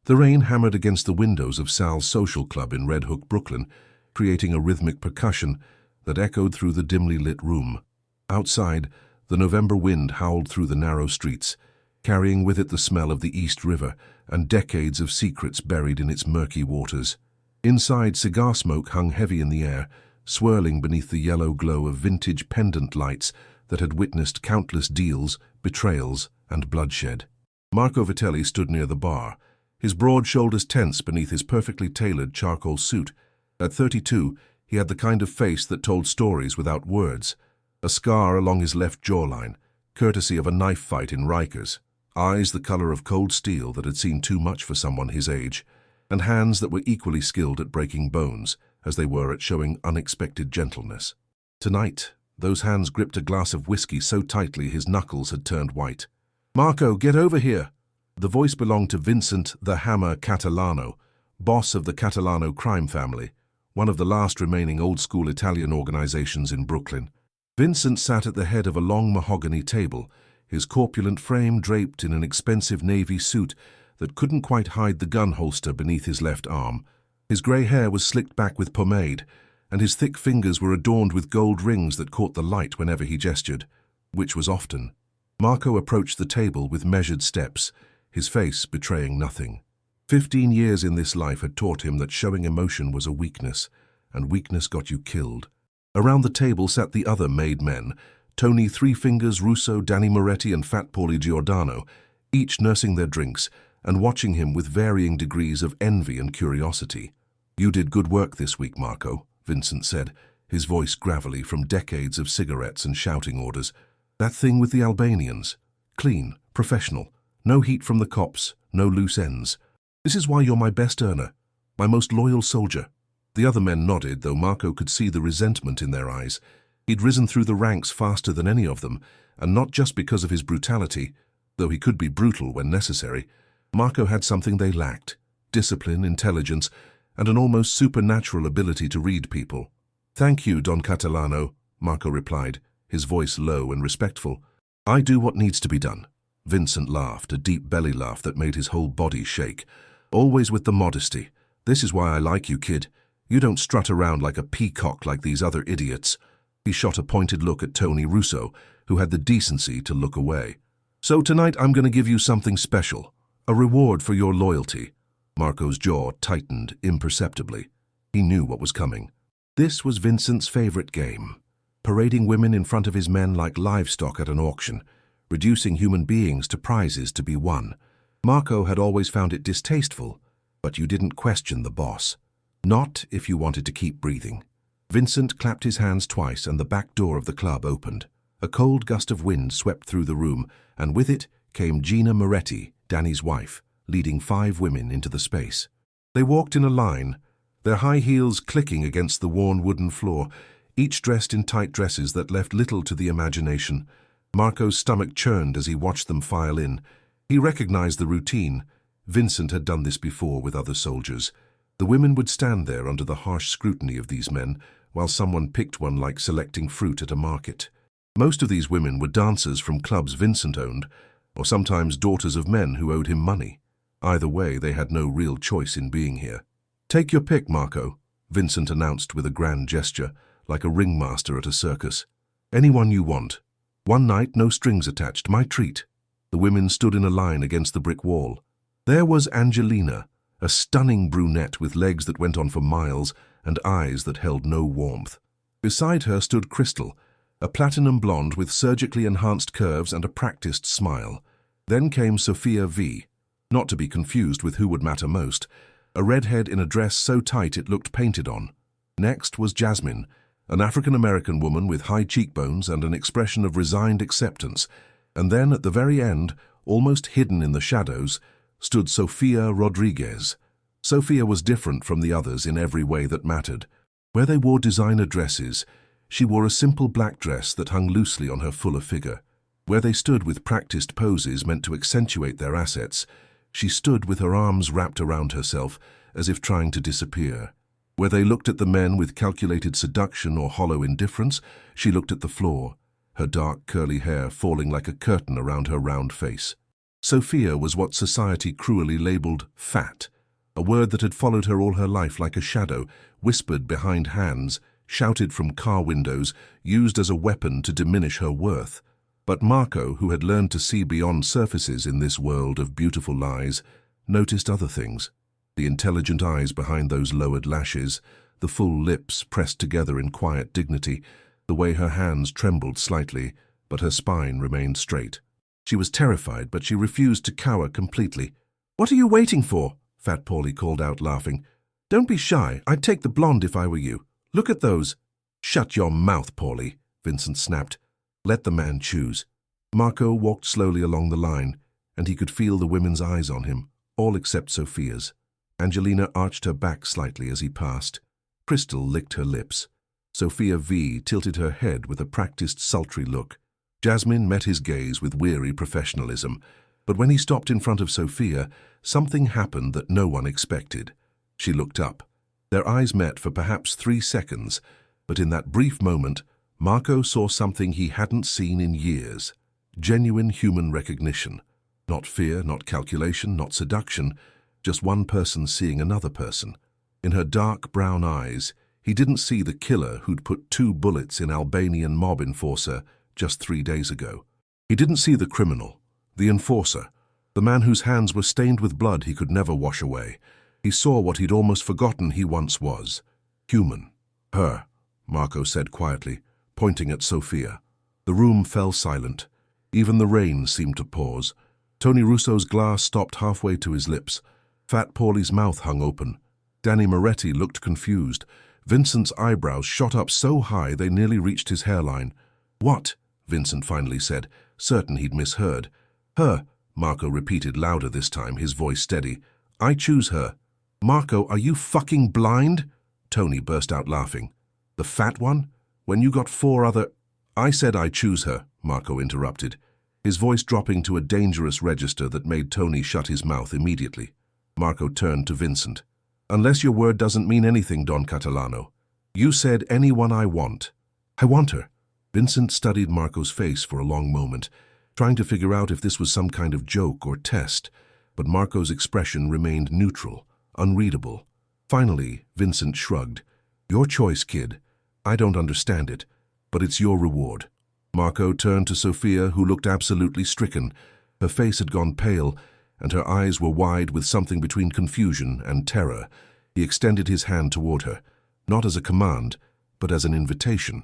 The rain hammered against the windows of Sal's social club in Red Hook, Brooklyn, creating a rhythmic percussion that echoed through the dimly lit room. Outside, the November wind howled through the narrow streets, carrying with it the smell of the East River and decades of secrets buried in its murky waters. Inside, cigar smoke hung heavy in the air, swirling beneath the yellow glow of vintage pendant lights that had witnessed countless deals, betrayals, and bloodshed. Marco Vitelli stood near the bar, his broad shoulders tense beneath his perfectly tailored charcoal suit. At 32, he had the kind of face that told stories without words. A scar along his left jawline, courtesy of a knife fight in Rikers, eyes the color of cold steel that had seen too much for someone his age, and hands that were equally skilled at breaking bones as they were at showing unexpected gentleness. Tonight, those hands gripped a glass of whiskey so tightly his knuckles had turned white. "Marco, get over here!" The voice belonged to Vincent the Hammer Catalano, boss of the Catalano crime family, one of the last remaining old-school Italian organizations in Brooklyn. Vincent sat at the head of a long mahogany table, his corpulent frame draped in an expensive navy suit that couldn't quite hide the gun holster beneath his left arm. His grey hair was slicked back with pomade, and his thick fingers were adorned with gold rings that caught the light whenever he gestured, which was often. Marco approached the table with measured steps, his face betraying nothing. 15 years in this life had taught him that showing emotion was a weakness, and weakness got you killed. Around the table sat the other made men, Tony Three Fingers Russo, Danny Moretti, and Fat Paulie Giordano, each nursing their drinks and watching him with varying degrees of envy and curiosity. "You did good work this week, Marco," Vincent said, his voice gravelly from decades of cigarettes and shouting orders. "That thing with the Albanians. Clean, professional, no heat from the cops, no loose ends. This is why you're my best earner, my most loyal soldier." The other men nodded, though Marco could see the resentment in their eyes. He'd risen through the ranks faster than any of them, and not just because of his brutality, though he could be brutal when necessary. Marco had something they lacked: discipline, intelligence, and an almost supernatural ability to read people. "Thank you, Don Catalano," Marco replied, his voice low and respectful. "I do what needs to be done." Vincent laughed, a deep belly laugh that made his whole body shake. "Always with the modesty. This is why I like you, kid. You don't strut around like a peacock like these other idiots." He shot a pointed look at Tony Russo, who had the decency to look away. "So tonight I'm going to give you something special, a reward for your loyalty." Marco's jaw tightened imperceptibly. He knew what was coming. This was Vincent's favorite game, parading women in front of his men like livestock at an auction, reducing human beings to prizes to be won. Marco had always found it distasteful, but you didn't question the boss. Not if you wanted to keep breathing. Vincent clapped his hands twice and the back door of the club opened. A cold gust of wind swept through the room, and with it came Gina Moretti, Danny's wife, leading 5 women into the space. They walked in a line, their high heels clicking against the worn wooden floor, each dressed in tight dresses that left little to the imagination. Marco's stomach churned as he watched them file in. He recognized the routine. Vincent had done this before with other soldiers. The women would stand there under the harsh scrutiny of these men, while someone picked one like selecting fruit at a market. Most of these women were dancers from clubs Vincent owned, or sometimes daughters of men who owed him money. Either way, they had no real choice in being here. "Take your pick, Marco," Vincent announced with a grand gesture, like a ringmaster at a circus. "Anyone you want. One night, no strings attached, my treat." The women stood in a line against the brick wall. There was Angelina, a stunning brunette with legs that went on for miles and eyes that held no warmth. Beside her stood Crystal, a platinum blonde with surgically enhanced curves and a practiced smile. Then came Sophia V, not to be confused with who would matter most, a redhead in a dress so tight it looked painted on. Next was Jasmine, an African-American woman with high cheekbones and an expression of resigned acceptance. And then at the very end, almost hidden in the shadows, stood Sofia Rodriguez. Sophia was different from the others in every way that mattered. Where they wore designer dresses, she wore a simple black dress that hung loosely on her fuller figure. Where they stood with practiced poses meant to accentuate their assets, she stood with her arms wrapped around herself, as if trying to disappear. Where they looked at the men with calculated seduction or hollow indifference, she looked at the floor, her dark curly hair falling like a curtain around her round face. Sophia was what society cruelly labeled fat, a word that had followed her all her life like a shadow, whispered behind hands, shouted from car windows, used as a weapon to diminish her worth. But Marco, who had learned to see beyond surfaces in this world of beautiful lies, noticed other things. The intelligent eyes behind those lowered lashes, the full lips pressed together in quiet dignity, the way her hands trembled slightly, but her spine remained straight. She was terrified, but she refused to cower completely. "What are you waiting for?" Fat Paulie called out, laughing. "Don't be shy. I'd take the blonde if I were you. Look at those." "Shut your mouth, Paulie," Vincent snapped. "Let the man choose." Marco walked slowly along the line, and he could feel the women's eyes on him, all except Sophia's. Angelina arched her back slightly as he passed. Crystal licked her lips. Sophia V tilted her head with a practiced sultry look. Jasmine met his gaze with weary professionalism, but when he stopped in front of Sophia, something happened that no one expected. She looked up. Their eyes met for perhaps 3 seconds, but in that brief moment, Marco saw something he hadn't seen in years. Genuine human recognition. Not fear, not calculation, not seduction, just one person seeing another person. In her dark brown eyes, he didn't see the killer who'd put 2 bullets in Albanian mob enforcer just 3 days ago. He didn't see the criminal, the enforcer, the man whose hands were stained with blood he could never wash away. He saw what he'd almost forgotten he once was. Human. "Her," Marco said quietly, pointing at Sophia. The room fell silent. Even the rain seemed to pause. Tony Russo's glass stopped halfway to his lips. Fat Paulie's mouth hung open. Danny Moretti looked confused. Vincent's eyebrows shot up so high they nearly reached his hairline. "What?" Vincent finally said, certain he'd misheard. "Her," Marco repeated louder this time, his voice steady. "I choose her." "Marco, are you fucking blind?" Tony burst out laughing. "The fat one? When you got 4 other—" "I said I choose her," Marco interrupted, his voice dropping to a dangerous register that made Tony shut his mouth immediately. Marco turned to Vincent. "Unless your word doesn't mean anything, Don Catalano. You said anyone I want." "I want her." Vincent studied Marco's face for a long moment, trying to figure out if this was some kind of joke or test, but Marco's expression remained neutral, unreadable. Finally, Vincent shrugged. "Your choice, kid. I don't understand it, but it's your reward." Marco turned to Sophia, who looked absolutely stricken. Her face had gone pale, and her eyes were wide with something between confusion and terror. He extended his hand toward her, not as a command, but as an invitation.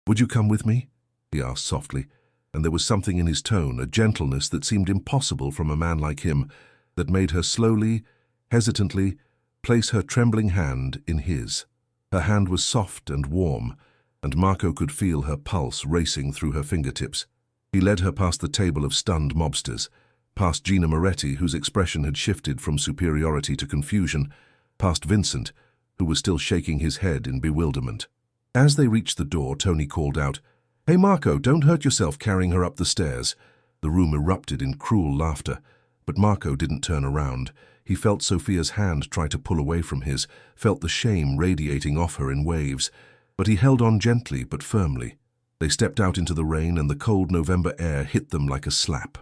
"Would you come with me?" he asked softly, and there was something in his tone, a gentleness that seemed impossible from a man like him, that made her slowly, hesitantly, place her trembling hand in his. Her hand was soft and warm, and Marco could feel her pulse racing through her fingertips. He led her past the table of stunned mobsters, past Gina Moretti, whose expression had shifted from superiority to confusion, past Vincent, who was still shaking his head in bewilderment. As they reached the door, Tony called out, "Hey Marco, don't hurt yourself carrying her up the stairs." The room erupted in cruel laughter, but Marco didn't turn around. He felt Sophia's hand try to pull away from his, felt the shame radiating off her in waves, but he held on gently but firmly. They stepped out into the rain, and the cold November air hit them like a slap.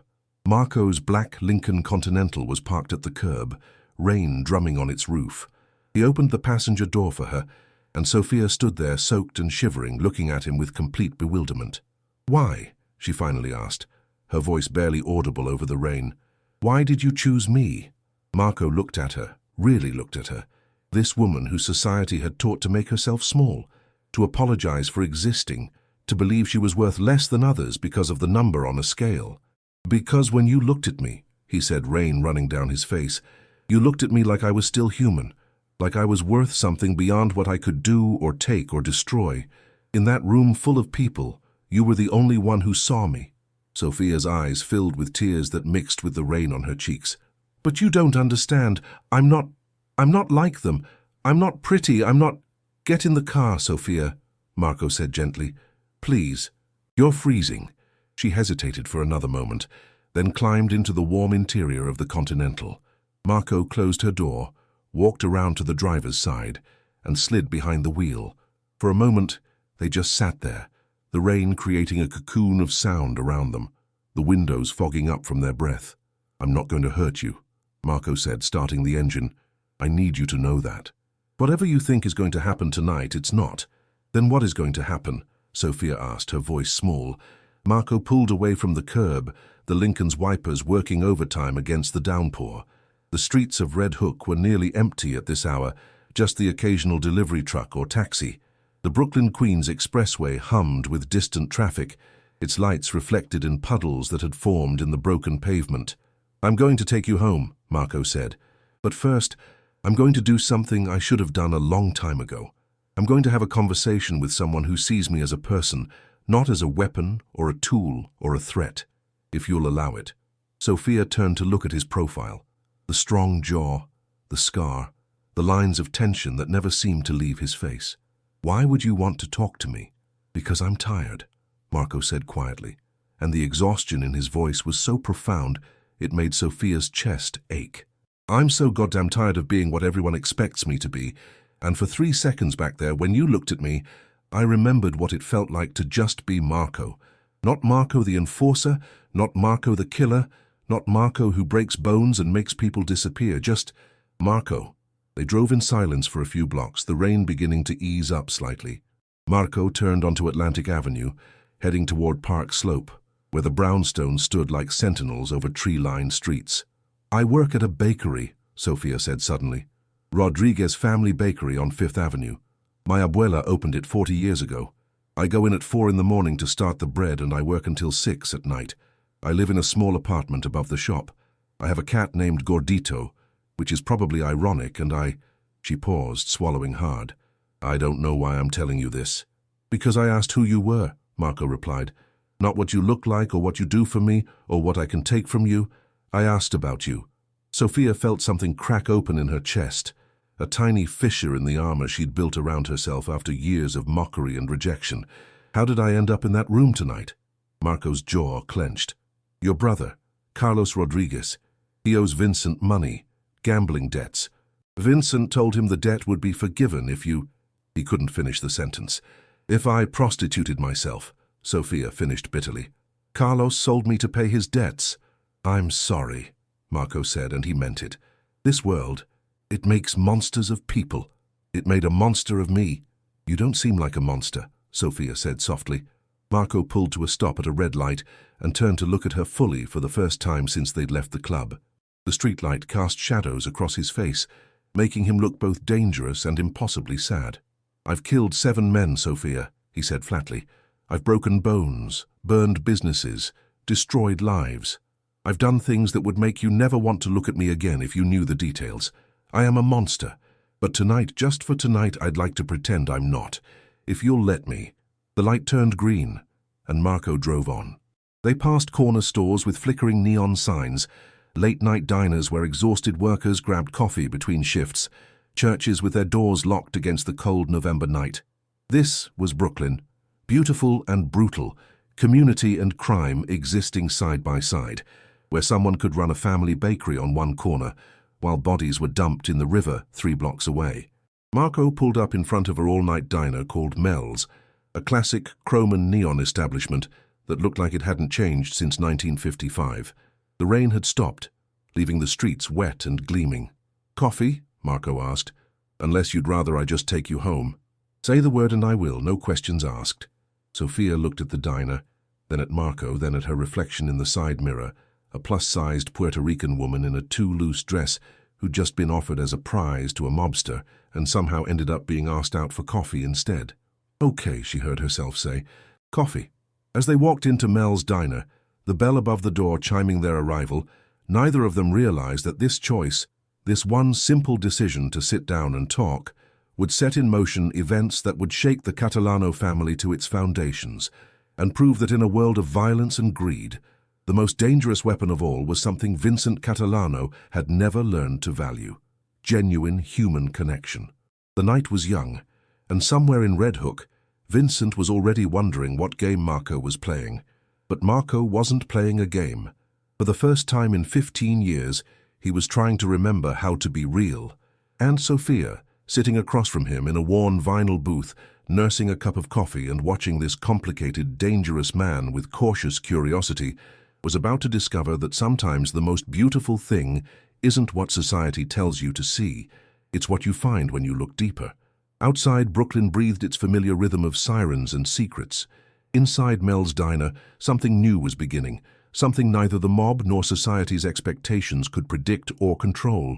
Marco's black Lincoln Continental was parked at the curb, rain drumming on its roof. He opened the passenger door for her, and Sophia stood there soaked and shivering, looking at him with complete bewilderment. "Why?" she finally asked, her voice barely audible over the rain. "Why did you choose me?" Marco looked at her, really looked at her. This woman whose society had taught to make herself small, to apologize for existing, to believe she was worth less than others because of the number on a scale. "Because when you looked at me," he said, rain running down his face, "you looked at me like I was still human, like I was worth something beyond what I could do or take or destroy. In that room full of people, you were the only one who saw me." Sophia's eyes filled with tears that mixed with the rain on her cheeks. "But you don't understand. I'm not like them. I'm not pretty. I'm not—" "Get in the car, Sophia," Marco said gently. "Please. You're freezing." She hesitated for another moment, then climbed into the warm interior of the Continental. Marco closed her door, walked around to the driver's side, and slid behind the wheel. For a moment, they just sat there, the rain creating a cocoon of sound around them, the windows fogging up from their breath. I'm not going to hurt you, Marco said, starting the engine. I need you to know that. Whatever you think is going to happen tonight, it's not. Then what is going to happen? Sophia asked, her voice small. Marco pulled away from the curb, the Lincoln's wipers working overtime against the downpour. The streets of Red Hook were nearly empty at this hour, just the occasional delivery truck or taxi. The Brooklyn-Queens Expressway hummed with distant traffic, its lights reflected in puddles that had formed in the broken pavement. I'm going to take you home, Marco said. But first, I'm going to do something I should have done a long time ago. I'm going to have a conversation with someone who sees me as a person, not as a weapon or a tool or a threat, if you'll allow it. Sophia turned to look at his profile. The strong jaw, the scar, the lines of tension that never seemed to leave his face. Why would you want to talk to me? Because I'm tired, Marco said quietly, and the exhaustion in his voice was so profound it made Sophia's chest ache. I'm so goddamn tired of being what everyone expects me to be, and for 3 seconds back there, when you looked at me, I remembered what it felt like to just be Marco. Not Marco the enforcer, not Marco the killer, not Marco who breaks bones and makes people disappear, just Marco. They drove in silence for a few blocks, the rain beginning to ease up slightly. Marco turned onto Atlantic Avenue, heading toward Park Slope, where the brownstones stood like sentinels over tree-lined streets. I work at a bakery, Sophia said suddenly. Rodriguez Family Bakery on 5th Avenue. My abuela opened it 40 years ago. I go in at 4 in the morning to start the bread and I work until 6 at night. I live in a small apartment above the shop. I have a cat named Gordito, which is probably ironic, and She paused, swallowing hard. I don't know why I'm telling you this. Because I asked who you were, Marco replied. Not what you look like or what you do for me or what I can take from you. I asked about you. Sophia felt something crack open in her chest, a tiny fissure in the armor she'd built around herself after years of mockery and rejection. How did I end up in that room tonight? Marco's jaw clenched. Your brother, Carlos Rodriguez. He owes Vincent money. Gambling debts. Vincent told him the debt would be forgiven if you... He couldn't finish the sentence. If I prostituted myself, Sophia finished bitterly. Carlos sold me to pay his debts. I'm sorry, Marco said, and he meant it. This world, it makes monsters of people. It made a monster of me. You don't seem like a monster, Sophia said softly. Marco pulled to a stop at a red light and turned to look at her fully for the first time since they'd left the club. The streetlight cast shadows across his face, making him look both dangerous and impossibly sad. I've killed 7 men, Sophia, he said flatly. I've broken bones, burned businesses, destroyed lives. I've done things that would make you never want to look at me again if you knew the details. I am a monster, but tonight, just for tonight, I'd like to pretend I'm not, if you'll let me. The light turned green, and Marco drove on. They passed corner stores with flickering neon signs, late-night diners where exhausted workers grabbed coffee between shifts, churches with their doors locked against the cold November night. This was Brooklyn, beautiful and brutal, community and crime existing side by side, where someone could run a family bakery on one corner, while bodies were dumped in the river 3 blocks away. Marco pulled up in front of an all-night diner called Mel's, a classic chrome and neon establishment that looked like it hadn't changed since 1955. The rain had stopped, leaving the streets wet and gleaming. Coffee? Marco asked. Unless you'd rather I just take you home. Say the word and I will, no questions asked. Sophia looked at the diner, then at Marco, then at her reflection in the side mirror, a plus-sized Puerto Rican woman in a too-loose dress who'd just been offered as a prize to a mobster and somehow ended up being asked out for coffee instead. Okay, she heard herself say. Coffee. As they walked into Mel's diner, the bell above the door chiming their arrival, neither of them realized that this choice, this one simple decision to sit down and talk, would set in motion events that would shake the Catalano family to its foundations and prove that in a world of violence and greed, the most dangerous weapon of all was something Vincent Catalano had never learned to value: genuine human connection. The night was young, and somewhere in Red Hook, Vincent was already wondering what game Marco was playing. But Marco wasn't playing a game. For the first time in 15 years, he was trying to remember how to be real. And Sophia, sitting across from him in a worn vinyl booth, nursing a cup of coffee and watching this complicated, dangerous man with cautious curiosity, was about to discover that sometimes the most beautiful thing isn't what society tells you to see, it's what you find when you look deeper. Outside, Brooklyn breathed its familiar rhythm of sirens and secrets. Inside Mel's diner, something new was beginning, something neither the mob nor society's expectations could predict or control.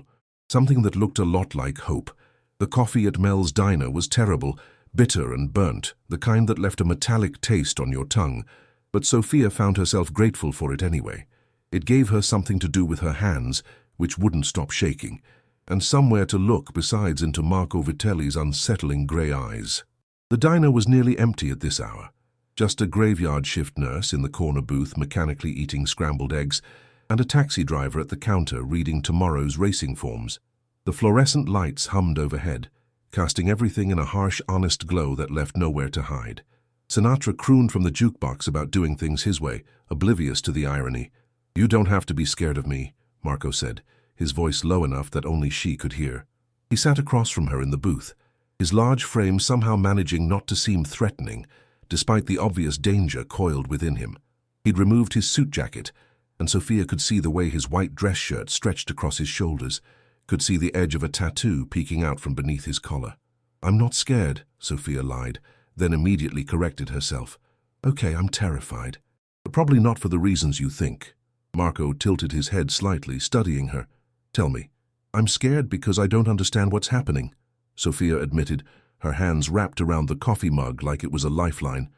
Something that looked a lot like hope. The coffee at Mel's diner was terrible, bitter and burnt, the kind that left a metallic taste on your tongue. But Sophia found herself grateful for it anyway. It gave her something to do with her hands, which wouldn't stop shaking, and somewhere to look besides into Marco Vitelli's unsettling grey eyes. The diner was nearly empty at this hour. Just a graveyard shift nurse in the corner booth mechanically eating scrambled eggs, and a taxi driver at the counter reading tomorrow's racing forms. The fluorescent lights hummed overhead, casting everything in a harsh, honest glow that left nowhere to hide. Sinatra crooned from the jukebox about doing things his way, oblivious to the irony. "You don't have to be scared of me," Marco said, his voice low enough that only she could hear. He sat across from her in the booth, his large frame somehow managing not to seem threatening, despite the obvious danger coiled within him. He'd removed his suit jacket, and Sophia could see the way his white dress shirt stretched across his shoulders, could see the edge of a tattoo peeking out from beneath his collar. "I'm not scared," Sophia lied, then immediately corrected herself. "Okay, I'm terrified. But probably not for the reasons you think." Marco tilted his head slightly, studying her. "Tell me." "I'm scared because I don't understand what's happening," Sophia admitted, her hands wrapped around the coffee mug like it was a lifeline.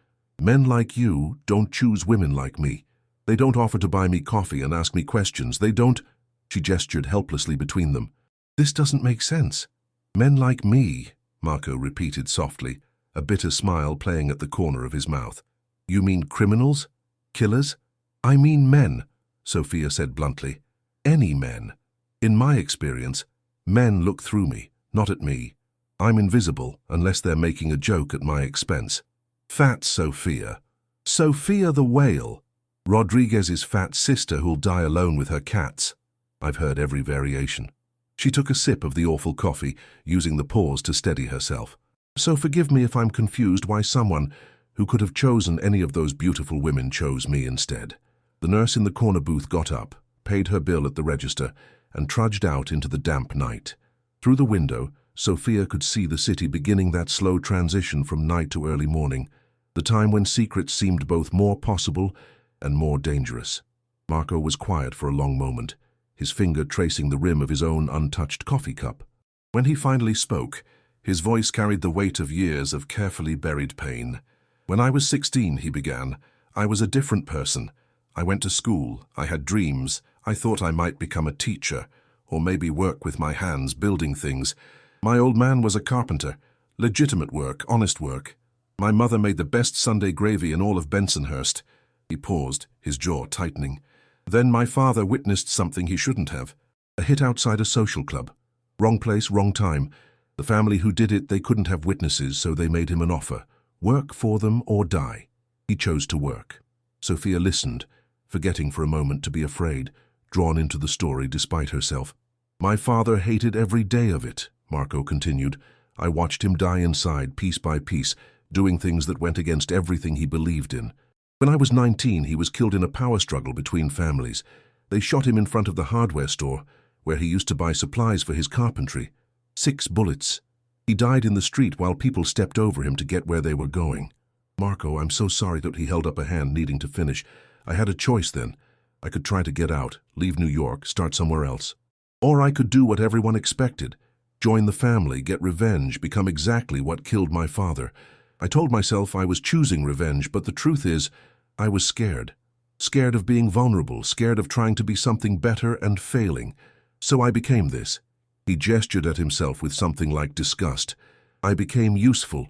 "Men like you don't choose women like me. They don't offer to buy me coffee and ask me questions. They don't—" She gestured helplessly between them. "This doesn't make sense." "Men like me," Marco repeated softly, a bitter smile playing at the corner of his mouth. "You mean criminals? Killers?" "I mean men," Sophia said bluntly. "Any men. In my experience, men look through me, not at me. I'm invisible unless they're making a joke at my expense." "Fat Sophia. Sophia the whale. Rodriguez's fat sister who'll die alone with her cats." "I've heard every variation." She took a sip of the awful coffee, using the pause to steady herself. "So forgive me if I'm confused why someone who could have chosen any of those beautiful women chose me instead." The nurse in the corner booth got up, paid her bill at the register, and trudged out into the damp night. Through the window, Sophia could see the city beginning that slow transition from night to early morning, the time when secrets seemed both more possible and more dangerous. Marco was quiet for a long moment, his finger tracing the rim of his own untouched coffee cup. When he finally spoke, his voice carried the weight of years of carefully buried pain. "When I was 16, he began, I was a different person. I went to school, I had dreams, I thought I might become a teacher, or maybe work with my hands building things. My old man was a carpenter, legitimate work, honest work. My mother made the best Sunday gravy in all of Bensonhurst." He paused, his jaw tightening. "Then my father witnessed something he shouldn't have. A hit outside a social club. Wrong place, wrong time. The family who did it, they couldn't have witnesses, so they made him an offer. Work for them or die. He chose to work." Sophia listened, forgetting for a moment to be afraid, drawn into the story despite herself. "My father hated every day of it," Marco continued. "I watched him die inside, piece by piece, doing things that went against everything he believed in. When I was 19, he was killed in a power struggle between families. They shot him in front of the hardware store, where he used to buy supplies for his carpentry. 6 bullets. He died in the street while people stepped over him to get where they were going." "Marco, I'm so sorry that he held up a hand needing to finish. I had a choice then. I could try to get out, leave New York, start somewhere else. Or I could do what everyone expected. Join the family, get revenge, become exactly what killed my father. I told myself I was choosing revenge, but the truth is, I was scared. Scared of being vulnerable, scared of trying to be something better and failing. So I became this." He gestured at himself with something like disgust. "I became useful,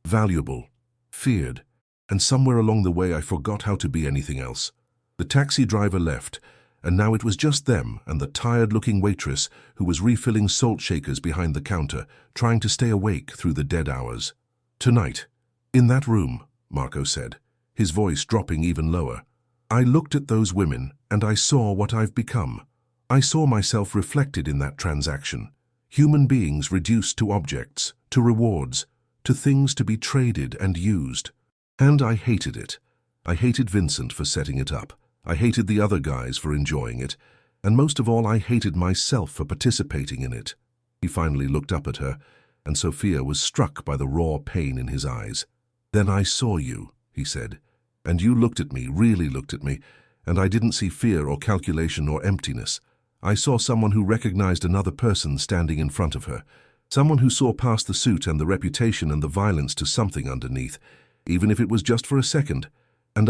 valuable, feared, and somewhere along the way I forgot how to be anything else." The taxi driver left, and now it was just them and the tired-looking waitress who was refilling salt shakers behind the counter, trying to stay awake through the dead hours. "Tonight, in that room," Marco said, his voice dropping even lower, "I looked at those women and I saw what I've become. I saw myself reflected in that transaction. Human beings reduced to objects, to rewards, to things to be traded and used. And I hated it. I hated Vincent for setting it up. I hated the other guys for enjoying it, and most of all I hated myself for participating in it. He finally looked up at her, and Sophia was struck by the raw pain in his eyes. "Then I saw you," he said, "and you looked at me, really looked at me, and I didn't see fear or calculation or emptiness. I saw someone who recognized another person standing in front of her, someone who saw past the suit and the reputation and the violence to something underneath, even if it was just for a second. And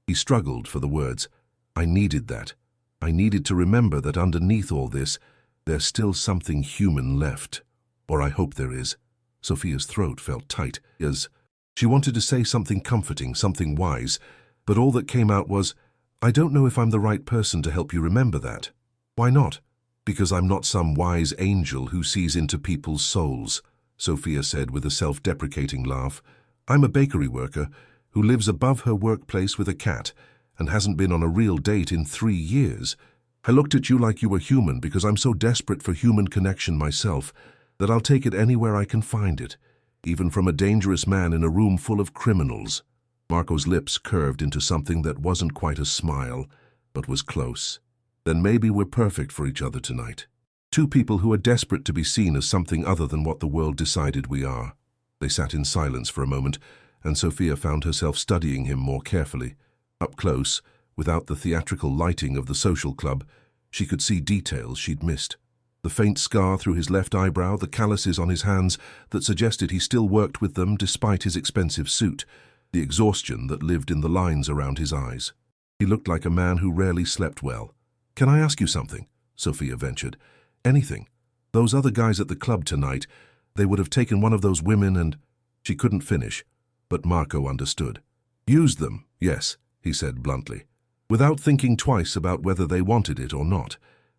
he struggled for the words. I needed that. I needed to remember that underneath all this, there's still something human left. Or I hope there is." Sophia's throat felt tight, as she wanted to say something comforting, something wise, but all that came out was, "I don't know if I'm the right person to help you remember that." "Why not?" "Because I'm not some wise angel who sees into people's souls," Sophia said with a self-deprecating laugh. "I'm a bakery worker who lives above her workplace with a cat and hasn't been on a real date in 3 years. I looked at you like you were human because I'm so desperate for human connection myself that I'll take it anywhere I can find it, even from a dangerous man in a room full of criminals." Marco's lips curved into something that wasn't quite a smile, but was close. "Then maybe we're perfect for each other tonight. Two people who are desperate to be seen as something other than what the world decided we are." They sat in silence for a moment, and Sophia found herself studying him more carefully. Up close, without the theatrical lighting of the social club, she could see details she'd missed. The faint scar through his left eyebrow, the calluses on his hands that suggested he still worked with them despite his expensive suit, the exhaustion that lived in the lines around his eyes. He looked like a man who rarely slept well. "Can I ask you something?" Sophia ventured. "Anything. Those other guys at the club tonight, they would have taken one of those women and—" She couldn't finish, but Marco understood. "Used them, yes," he said bluntly, without thinking twice about whether they wanted it or not.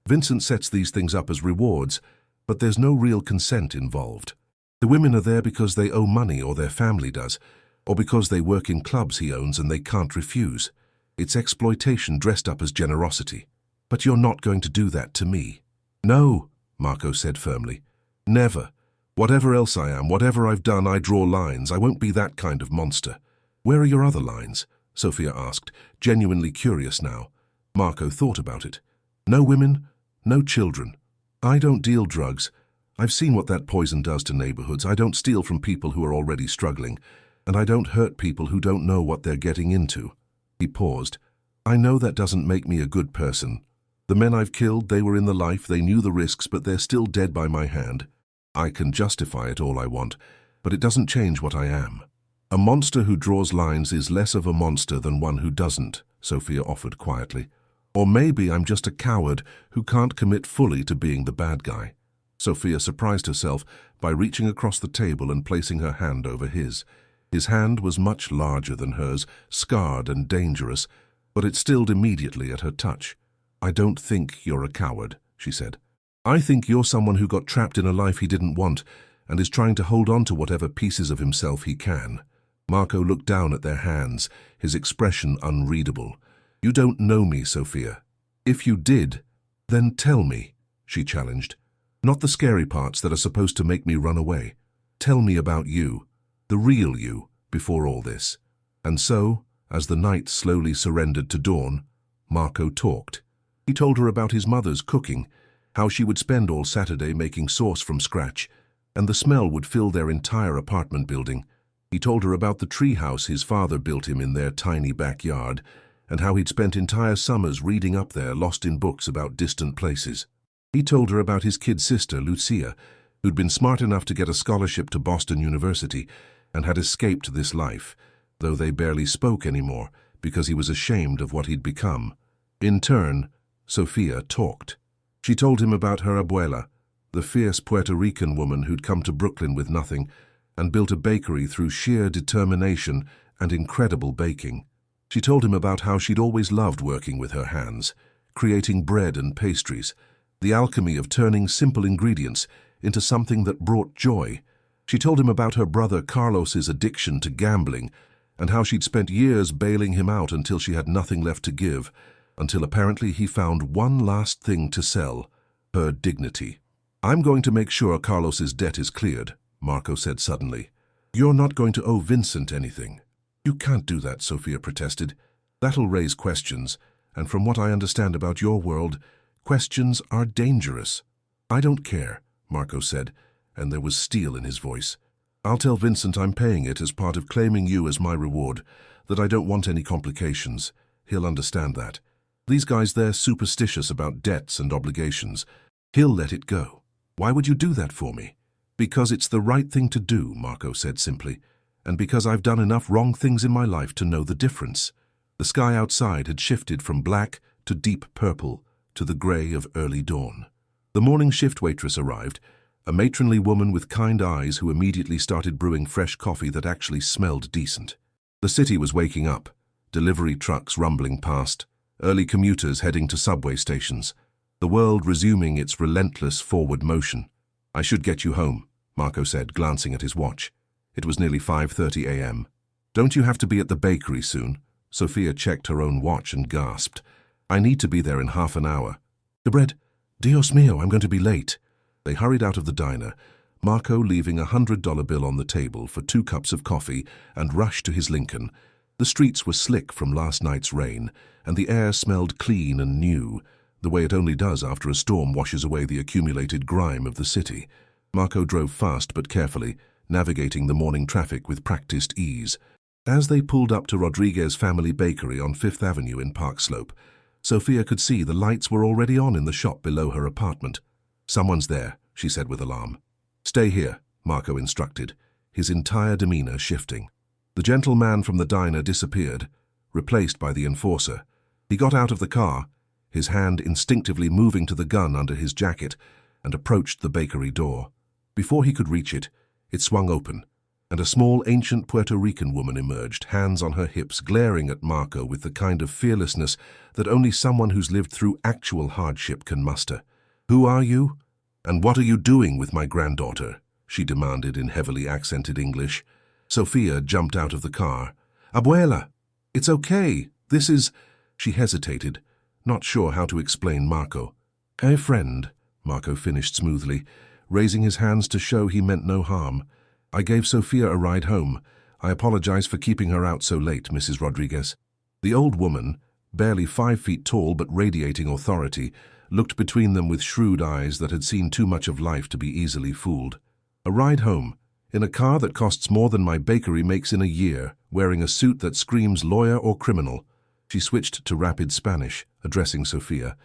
"Vincent sets these things up as rewards, but there's no real consent involved. The women are there because they owe money or their family does, or because they work in clubs he owns and they can't refuse. It's exploitation dressed up as generosity. But you're not going to do that to me." "No," Marco said firmly. "Never. Whatever else I am, whatever I've done, I draw lines. I won't be that kind of monster." "Where are your other lines?" Sophia asked, genuinely curious now. Marco thought about it. "No women, no children. I don't deal drugs. I've seen what that poison does to neighborhoods. I don't steal from people who are already struggling, and I don't hurt people who don't know what they're getting into." He paused. "I know that doesn't make me a good person. The men I've killed, they were in the life, they knew the risks, but they're still dead by my hand. I can justify it all I want, but it doesn't change what I am." "A monster who draws lines is less of a monster than one who doesn't," Sophia offered quietly. "Or maybe I'm just a coward who can't commit fully to being the bad guy." Sophia surprised herself by reaching across the table and placing her hand over his. His hand was much larger than hers, scarred and dangerous, but it stilled immediately at her touch. "I don't think you're a coward," she said. "I think you're someone who got trapped in a life he didn't want and is trying to hold on to whatever pieces of himself he can." Marco looked down at their hands, his expression unreadable. "You don't know me, Sophia. If you did, then tell me," she challenged. "Not the scary parts that are supposed to make me run away. Tell me about you, the real you, before all this." And so, as the night slowly surrendered to dawn, Marco talked. He told her about his mother's cooking, how she would spend all Saturday making sauce from scratch, and the smell would fill their entire apartment building. He told her about the treehouse his father built him in their tiny backyard, and how he'd spent entire summers reading up there, lost in books about distant places. He told her about his kid sister, Lucia, who'd been smart enough to get a scholarship to Boston University and had escaped this life, though they barely spoke anymore because he was ashamed of what he'd become. In turn, Sophia talked. She told him about her abuela, the fierce Puerto Rican woman who'd come to Brooklyn with nothing and built a bakery through sheer determination and incredible baking. She told him about how she'd always loved working with her hands, creating bread and pastries, the alchemy of turning simple ingredients into something that brought joy. She told him about her brother Carlos's addiction to gambling and how she'd spent years bailing him out until she had nothing left to give, until apparently he found one last thing to sell, her dignity. "I'm going to make sure Carlos's debt is cleared," Marco said suddenly. "You're not going to owe Vincent anything." "You can't do that," Sophia protested. "That'll raise questions, and from what I understand about your world, questions are dangerous. I don't care, Marco said, and there was steel in his voice. I'll tell Vincent I'm paying it as part of claiming you as my reward, that I don't want any complications. He'll understand that. These guys, they're superstitious about debts and obligations. He'll let it go. Why would you do that for me? Because it's the right thing to do, Marco said simply, and because I've done enough wrong things in my life to know the difference. The sky outside had shifted from black to deep purple to the grey of early dawn. The morning shift waitress arrived, a matronly woman with kind eyes who immediately started brewing fresh coffee that actually smelled decent. The city was waking up, delivery trucks rumbling past, early commuters heading to subway stations, the world resuming its relentless forward motion. I should get you home, Marco said, glancing at his watch. It was nearly 5:30 a.m. Don't you have to be at the bakery soon? Sophia checked her own watch and gasped. I need to be there in half an hour. The bread. Dios mío, I'm going to be late. They hurried out of the diner, Marco leaving $100 bill on the table for 2 cups of coffee, and rushed to his Lincoln. The streets were slick from last night's rain, and the air smelled clean and new, the way it only does after a storm washes away the accumulated grime of the city. Marco drove fast but carefully, navigating the morning traffic with practiced ease. As they pulled up to Rodriguez Family Bakery on 5th Avenue in Park Slope, Sophia could see the lights were already on in the shop below her apartment. Someone's there, she said with alarm. Stay here, Marco instructed, his entire demeanor shifting. The gentleman from the diner disappeared, replaced by the enforcer. He got out of the car, his hand instinctively moving to the gun under his jacket, and approached the bakery door. Before he could reach it, it swung open, and a small ancient Puerto Rican woman emerged, hands on her hips, glaring at Marco with the kind of fearlessness that only someone who's lived through actual hardship can muster. Who are you? And what are you doing with my granddaughter? She demanded in heavily accented English. Sophia jumped out of the car. Abuela! It's okay. This is... She hesitated, not sure how to explain Marco. A friend, Marco finished smoothly, raising his hands to show he meant no harm. I gave Sophia a ride home. I apologize for keeping her out so late, Mrs. Rodriguez. The old woman, barely 5 feet tall but radiating authority, looked between them with shrewd eyes that had seen too much of life to be easily fooled. A ride home, in a car that costs more than my bakery makes in a year, wearing a suit that screams lawyer or criminal. She switched to rapid Spanish, addressing Sophia.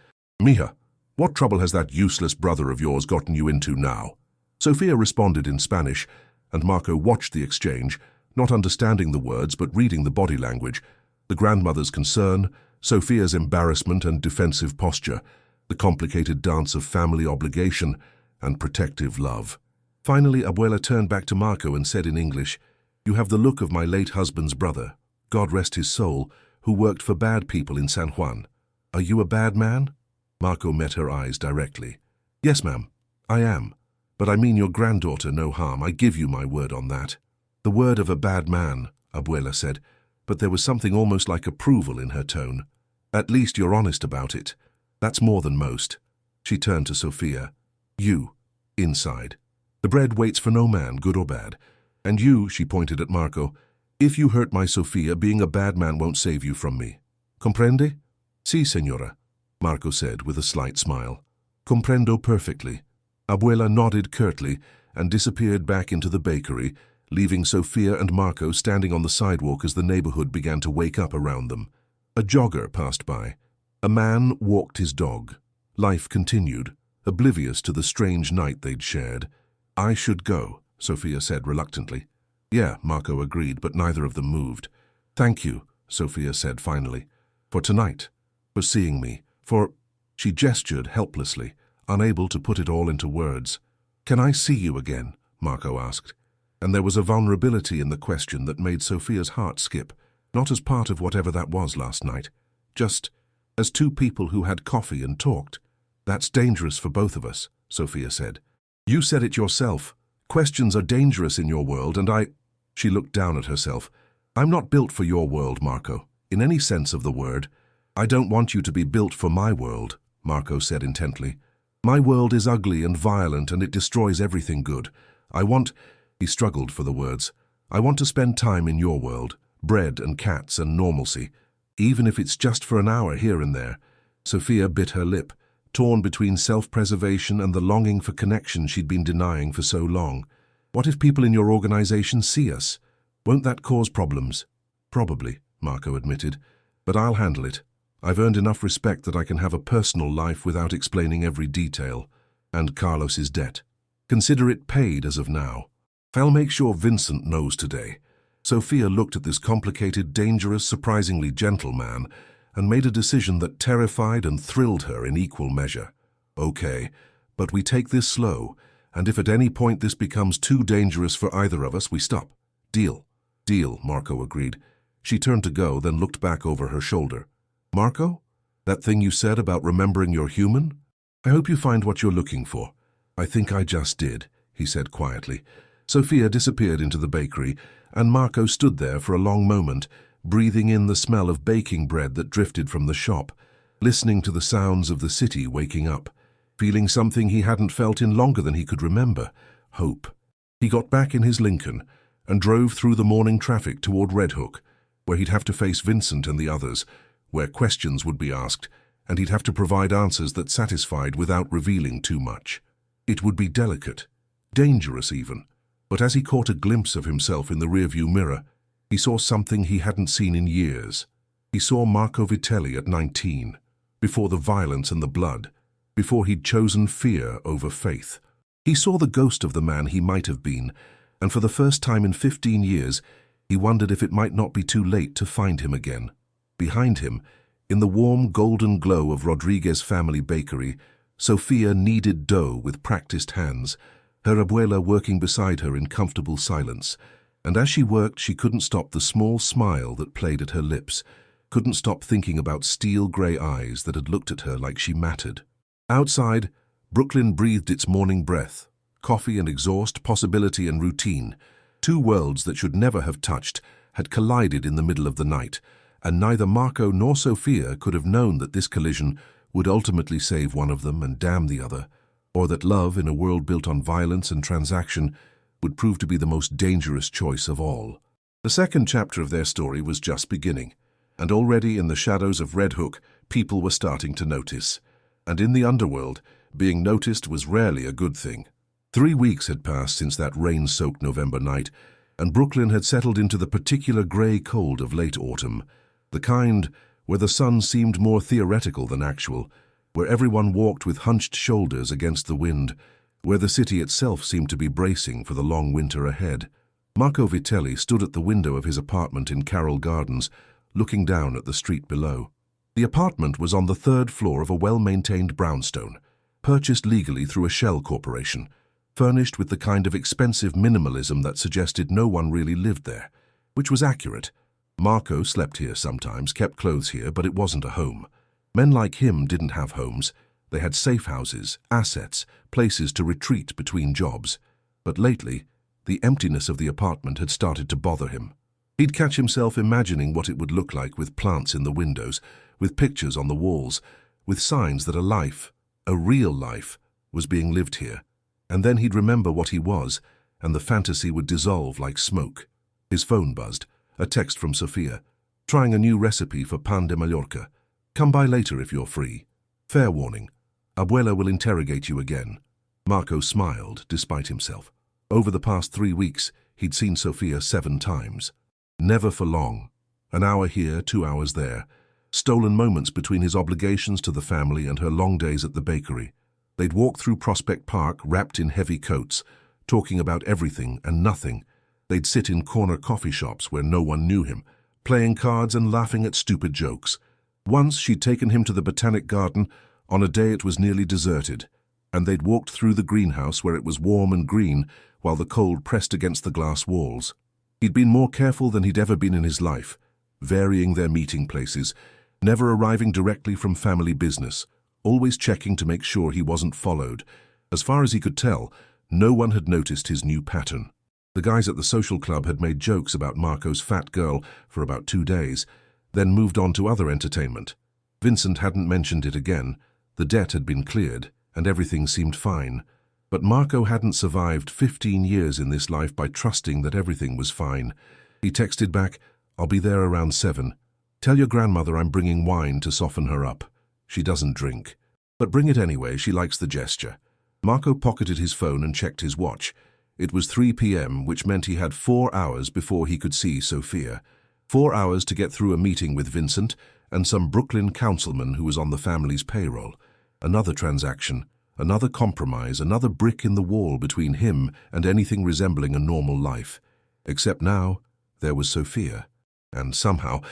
Mija, what trouble has that useless brother of yours gotten you into now? Sophia responded in Spanish, and Marco watched the exchange, not understanding the words but reading the body language, the grandmother's concern, Sophia's embarrassment and defensive posture, the complicated dance of family obligation and protective love. Finally, Abuela turned back to Marco and said in English, You have the look of my late husband's brother, God rest his soul, who worked for bad people in San Juan. Are you a bad man? Marco met her eyes directly. Yes, ma'am, I am. But I mean your granddaughter no harm, I give you my word on that. The word of a bad man, Abuela said, but there was something almost like approval in her tone. At least you're honest about it. That's more than most. She turned to Sophia. You, inside. The bread waits for no man, good or bad. And you, she pointed at Marco, if you hurt my Sophia, being a bad man won't save you from me. Comprende? Si, señora, Marco said with a slight smile. Comprendo perfectly. Abuela nodded curtly and disappeared back into the bakery, leaving Sophia and Marco standing on the sidewalk as the neighborhood began to wake up around them. A jogger passed by. A man walked his dog. Life continued, oblivious to the strange night they'd shared. I should go, Sophia said reluctantly. Yeah, Marco agreed, but neither of them moved. Thank you, Sophia said finally, for tonight, for seeing me, for... She gestured helplessly, unable to put it all into words. Can I see you again? Marco asked. And there was a vulnerability in the question that made Sophia's heart skip, not as part of whatever that was last night, just as two people who had coffee and talked. That's dangerous for both of us, Sophia said. You said it yourself. Questions are dangerous in your world, and I... She looked down at herself. I'm not built for your world, Marco, in any sense of the word. I don't want you to be built for my world, Marco said intently. My world is ugly and violent, and it destroys everything good. I want... He struggled for the words. I want to spend time in your world, bread and cats and normalcy. even if it's just for an hour here and there. Sophia bit her lip, torn between self-preservation and the longing for connection she'd been denying for so long. What if people in your organization see us? Won't that cause problems? Probably, Marco admitted, but I'll handle it. I've earned enough respect that I can have a personal life without explaining every detail. And Carlos's debt. Consider it paid as of now. I'll make sure Vincent knows today. Sophia looked at this complicated, dangerous, surprisingly gentle man and made a decision that terrified and thrilled her in equal measure. Okay, but we take this slow, and if at any point this becomes too dangerous for either of us, we stop. Deal. Deal, Marco agreed. She turned to go, then looked back over her shoulder. Marco? That thing you said about remembering you're human? I hope you find what you're looking for. I think I just did, he said quietly. Sophia disappeared into the bakery, and Marco stood there for a long moment, breathing in the smell of baking bread that drifted from the shop, listening to the sounds of the city waking up, feeling something he hadn't felt in longer than he could remember, hope. He got back in his Lincoln and drove through the morning traffic toward Red Hook, where he'd have to face Vincent and the others, where questions would be asked, and he'd have to provide answers that satisfied without revealing too much. It would be delicate, dangerous even, but as he caught a glimpse of himself in the rearview mirror, he saw something he hadn't seen in years. He saw Marco Vitelli at 19, before the violence and the blood, before he'd chosen fear over faith. He saw the ghost of the man he might have been, and for the first time in 15 years, he wondered if it might not be too late to find him again. Behind him, in the warm golden glow of Rodriguez family bakery, Sophia kneaded dough with practiced hands, her abuela working beside her in comfortable silence. And as she worked, she couldn't stop the small smile that played at her lips, couldn't stop thinking about steel-grey eyes that had looked at her like she mattered. Outside, Brooklyn breathed its morning breath, coffee and exhaust, possibility and routine. Two worlds that should never have touched had collided in the middle of the night, and neither Marco nor Sophia could have known that this collision would ultimately save one of them and damn the other, or that love in a world built on violence and transaction would prove to be the most dangerous choice of all. The second chapter of their story was just beginning, and already in the shadows of Red Hook, people were starting to notice. And in the underworld, being noticed was rarely a good thing. 3 weeks had passed since that rain-soaked November night, and Brooklyn had settled into the particular grey cold of late autumn, the kind where the sun seemed more theoretical than actual, where everyone walked with hunched shoulders against the wind, where the city itself seemed to be bracing for the long winter ahead. Marco Vitelli stood at the window of his apartment in Carroll Gardens, looking down at the street below. The apartment was on the 3rd floor of a well-maintained brownstone, purchased legally through a shell corporation, furnished with the kind of expensive minimalism that suggested no one really lived there, which was accurate. Marco slept here sometimes, kept clothes here, but it wasn't a home. Men like him didn't have homes. They had safe houses, assets, places to retreat between jobs. But lately, the emptiness of the apartment had started to bother him. He'd catch himself imagining what it would look like with plants in the windows, with pictures on the walls, with signs that a life, a real life, was being lived here. And then he'd remember what he was, and the fantasy would dissolve like smoke. His phone buzzed, a text from Sophia, trying a new recipe for pan de Mallorca. Come by later if you're free. Fair warning. Abuela will interrogate you again. Marco smiled, despite himself. Over the past 3 weeks, he'd seen Sophia 7 times. Never for long. An hour here, 2 hours there. Stolen moments between his obligations to the family and her long days at the bakery. They'd walk through Prospect Park, wrapped in heavy coats, talking about everything and nothing. They'd sit in corner coffee shops where no one knew him, playing cards and laughing at stupid jokes. Once she'd taken him to the Botanic Garden on a day it was nearly deserted, and they'd walked through the greenhouse where it was warm and green while the cold pressed against the glass walls. He'd been more careful than he'd ever been in his life, varying their meeting places, never arriving directly from family business, always checking to make sure he wasn't followed. As far as he could tell, no one had noticed his new pattern. The guys at the social club had made jokes about Marco's fat girl for about 2 days, then moved on to other entertainment. Vincent hadn't mentioned it again. The debt had been cleared, and everything seemed fine. But Marco hadn't survived 15 years in this life by trusting that everything was fine. He texted back, "I'll be there around 7. Tell your grandmother I'm bringing wine to soften her up. She doesn't drink. But bring it anyway, she likes the gesture. Marco pocketed his phone and checked his watch. It was 3 p.m., which meant he had 4 hours before he could see Sophia. 4 hours to get through a meeting with Vincent and some Brooklyn councilman who was on the family's payroll. Another transaction, another compromise, another brick in the wall between him and anything resembling a normal life. Except now, there was Sophia. And somehow,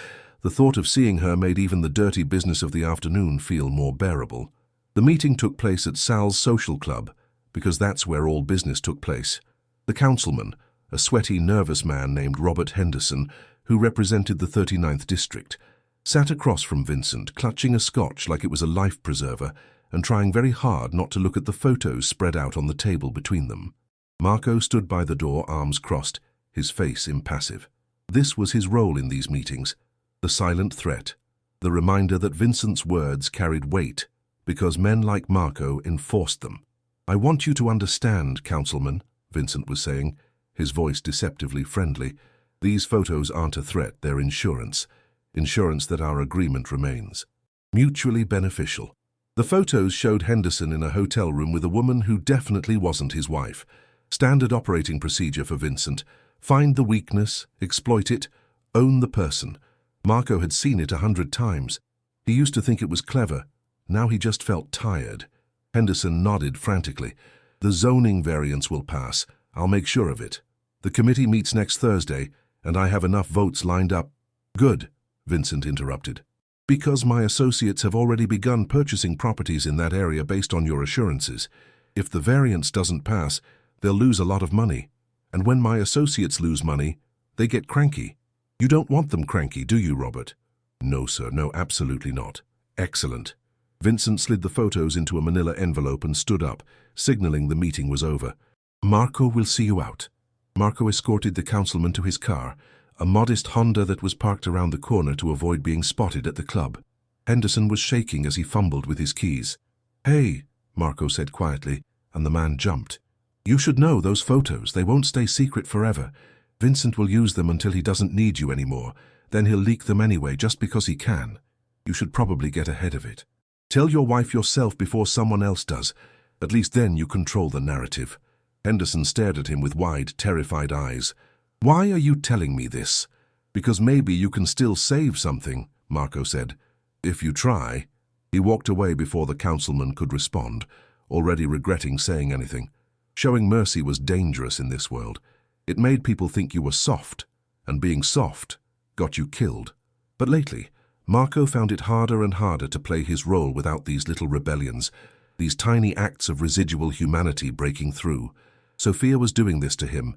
the thought of seeing her made even the dirty business of the afternoon feel more bearable. The meeting took place at Sal's social club, because that's where all business took place. The councilman, a sweaty, nervous man named Robert Henderson, who represented the 39th district, sat across from Vincent, clutching a scotch like it was a life preserver and trying very hard not to look at the photos spread out on the table between them. Marco stood by the door, arms crossed, his face impassive. This was his role in these meetings, the silent threat, the reminder that Vincent's words carried weight because men like Marco enforced them. "I want you to understand, Councilman," Vincent was saying, his voice deceptively friendly. "These photos aren't a threat, they're insurance. Insurance that our agreement remains. Mutually beneficial." The photos showed Henderson in a hotel room with a woman who definitely wasn't his wife. Standard operating procedure for Vincent. Find the weakness, exploit it, own the person. Marco had seen it 100 times. He used to think it was clever. Now he just felt tired. Henderson nodded frantically. "The zoning variance will pass. I'll make sure of it. The committee meets next Thursday, and I have enough votes lined up." "Good," Vincent interrupted. "Because my associates have already begun purchasing properties in that area based on your assurances. If the variance doesn't pass, they'll lose a lot of money. And when my associates lose money, they get cranky. You don't want them cranky, do you, Robert?" "No, sir. No, absolutely not." "Excellent." Vincent slid the photos into a manila envelope and stood up, signaling the meeting was over. "Marco will see you out." Marco escorted the councilman to his car, a modest Honda that was parked around the corner to avoid being spotted at the club. Henderson was shaking as he fumbled with his keys. "Hey," Marco said quietly, and the man jumped. "You should know those photos. They won't stay secret forever. Vincent will use them until he doesn't need you anymore. Then he'll leak them anyway just because he can. You should probably get ahead of it. Tell your wife yourself before someone else does. At least then you control the narrative." Henderson stared at him with wide, terrified eyes. "Why are you telling me this?" "Because maybe you can still save something," Marco said. "If you try." He walked away before the councilman could respond, already regretting saying anything. Showing mercy was dangerous in this world. It made people think you were soft, and being soft got you killed. But lately, Marco found it harder and harder to play his role without these little rebellions, these tiny acts of residual humanity breaking through. Sophia was doing this to him,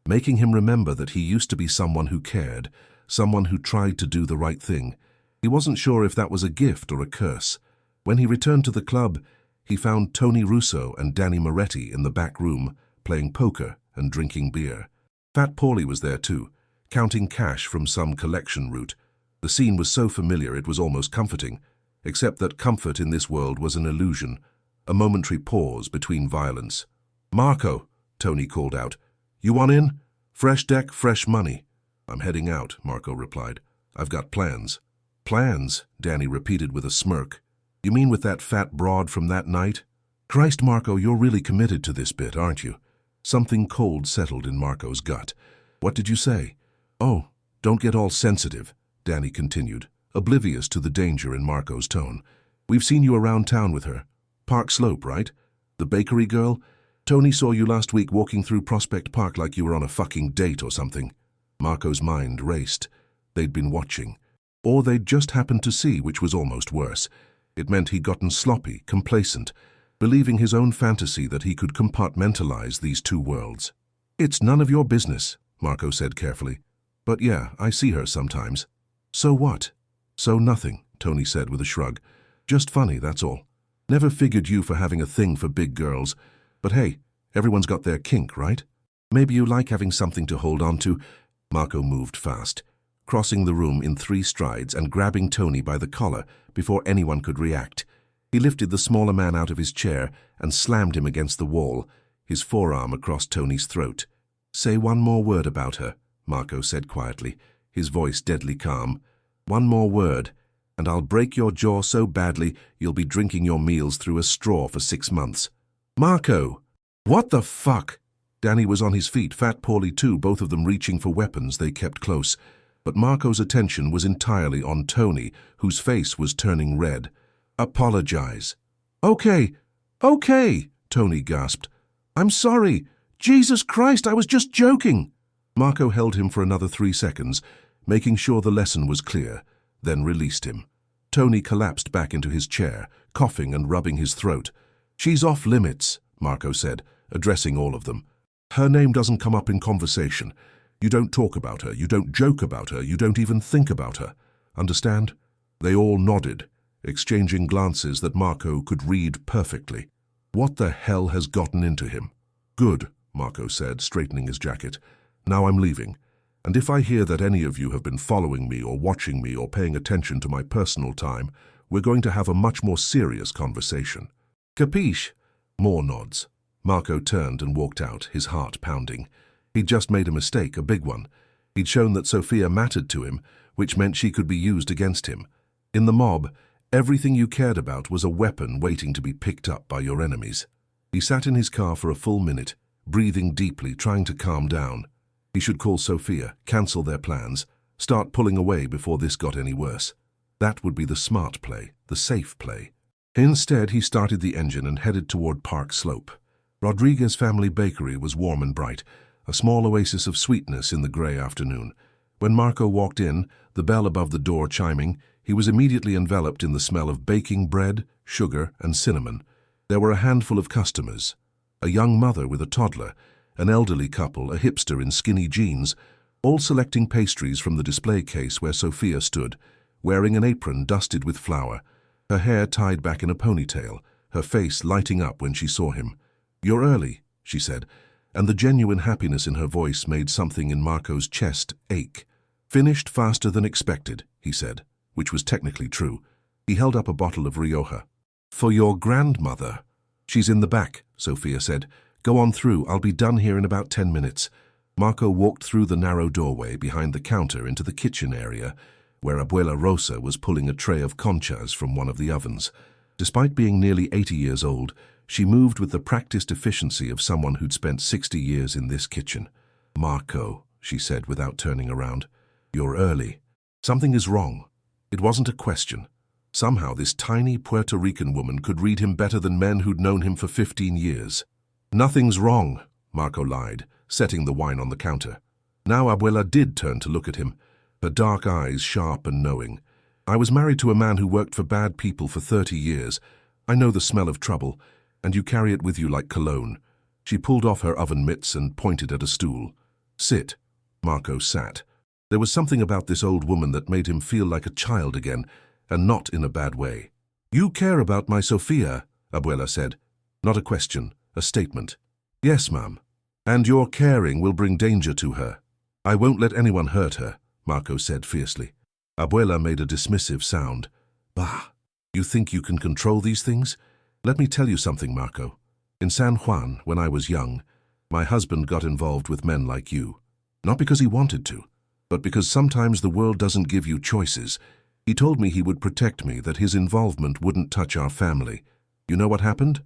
making him remember that he used to be someone who cared, someone who tried to do the right thing. He wasn't sure if that was a gift or a curse. When he returned to the club, he found Tony Russo and Danny Moretti in the back room, playing poker and drinking beer. Fat Paulie was there too, counting cash from some collection route. The scene was so familiar it was almost comforting, except that comfort in this world was an illusion, a momentary pause between violence. "Marco," Tony called out. "You want in? Fresh deck, fresh money." "I'm heading out," Marco replied. "I've got plans." "Plans?" Danny repeated with a smirk. "You mean with that fat broad from that night?" "Christ, Marco, you're really committed to this bit, aren't you?" Something cold settled in Marco's gut. "What did you say?" "Oh, don't get all sensitive," Danny continued, oblivious to the danger in Marco's tone. "We've seen you around town with her. Park Slope, right? The bakery girl? Tony saw you last week walking through Prospect Park like you were on a fucking date or something." Marco's mind raced. They'd been watching. Or they'd just happened to see, which was almost worse. It meant he'd gotten sloppy, complacent, believing his own fantasy that he could compartmentalize these two worlds. "It's none of your business," Marco said carefully. "But yeah, I see her sometimes." "So what?" "So nothing," Tony said with a shrug. "Just funny, that's all. Never figured you for having a thing for big girls. But hey, everyone's got their kink, right? Maybe you like having something to hold on to." Marco moved fast, crossing the room in 3 strides and grabbing Tony by the collar before anyone could react. He lifted the smaller man out of his chair and slammed him against the wall, his forearm across Tony's throat. "Say one more word about her," Marco said quietly, his voice deadly calm. One more word, and I'll break your jaw so badly you'll be drinking your meals through a straw for 6 months. Marco! What the fuck? Danny was on his feet, Fat Paulie too, both of them reaching for weapons they kept close. But Marco's attention was entirely on Tony, whose face was turning red. Apologize. Okay, Tony gasped. I'm sorry. Jesus Christ, I was just joking. Marco held him for another 3 seconds, making sure the lesson was clear, then released him. Tony collapsed back into his chair, coughing and rubbing his throat. She's off limits, Marco said, addressing all of them. Her name doesn't come up in conversation. You don't talk about her, you don't joke about her, you don't even think about her. Understand? They all nodded, exchanging glances that Marco could read perfectly. What the hell has gotten into him? Good, Marco said, straightening his jacket. Now I'm leaving. And if I hear that any of you have been following me or watching me or paying attention to my personal time, we're going to have a much more serious conversation. Capiche? More nods. Marco turned and walked out, his heart pounding. He'd just made a mistake, a big one. He'd shown that Sophia mattered to him, which meant she could be used against him. In the mob, everything you cared about was a weapon waiting to be picked up by your enemies. He sat in his car for a full minute, breathing deeply, trying to calm down. He should call Sophia, cancel their plans, start pulling away before this got any worse. That would be the smart play, the safe play. Instead, he started the engine and headed toward Park Slope. Rodriguez Family Bakery was warm and bright, a small oasis of sweetness in the grey afternoon. When Marco walked in, the bell above the door chiming, he was immediately enveloped in the smell of baking bread, sugar, and cinnamon. There were a handful of customers. A young mother with a toddler, an elderly couple, a hipster in skinny jeans, all selecting pastries from the display case where Sophia stood, wearing an apron dusted with flour, her hair tied back in a ponytail, her face lighting up when she saw him. "You're early," she said, and the genuine happiness in her voice made something in Marco's chest ache. "Finished faster than expected," he said, which was technically true. He held up a bottle of Rioja. "For your grandmother." "She's in the back," Sophia said. "Go on through, I'll be done here in about 10 minutes. Marco walked through the narrow doorway behind the counter into the kitchen area, where Abuela Rosa was pulling a tray of conchas from one of the ovens. Despite being nearly 80 years old, she moved with the practiced efficiency of someone who'd spent 60 years in this kitchen. "Marco," she said without turning around, "you're early. Something is wrong." It wasn't a question. Somehow this tiny Puerto Rican woman could read him better than men who'd known him for 15 years. "Nothing's wrong," Marco lied, setting the wine on the counter. Now Abuela did turn to look at him, her dark eyes sharp and knowing. "I was married to a man who worked for bad people for 30 years. I know the smell of trouble, and you carry it with you like cologne." She pulled off her oven mitts and pointed at a stool. "Sit." Marco sat. There was something about this old woman that made him feel like a child again, and not in a bad way. "You care about my Sophia," Abuela said. Not a question, a statement. "Yes, ma'am. And your caring will bring danger to her." "I won't let anyone hurt her," Marco said fiercely. Abuela made a dismissive sound. "Bah, you think you can control these things? Let me tell you something, Marco. In San Juan, when I was young, my husband got involved with men like you. Not because he wanted to, but because sometimes the world doesn't give you choices. He told me he would protect me, that his involvement wouldn't touch our family. You know what happened?"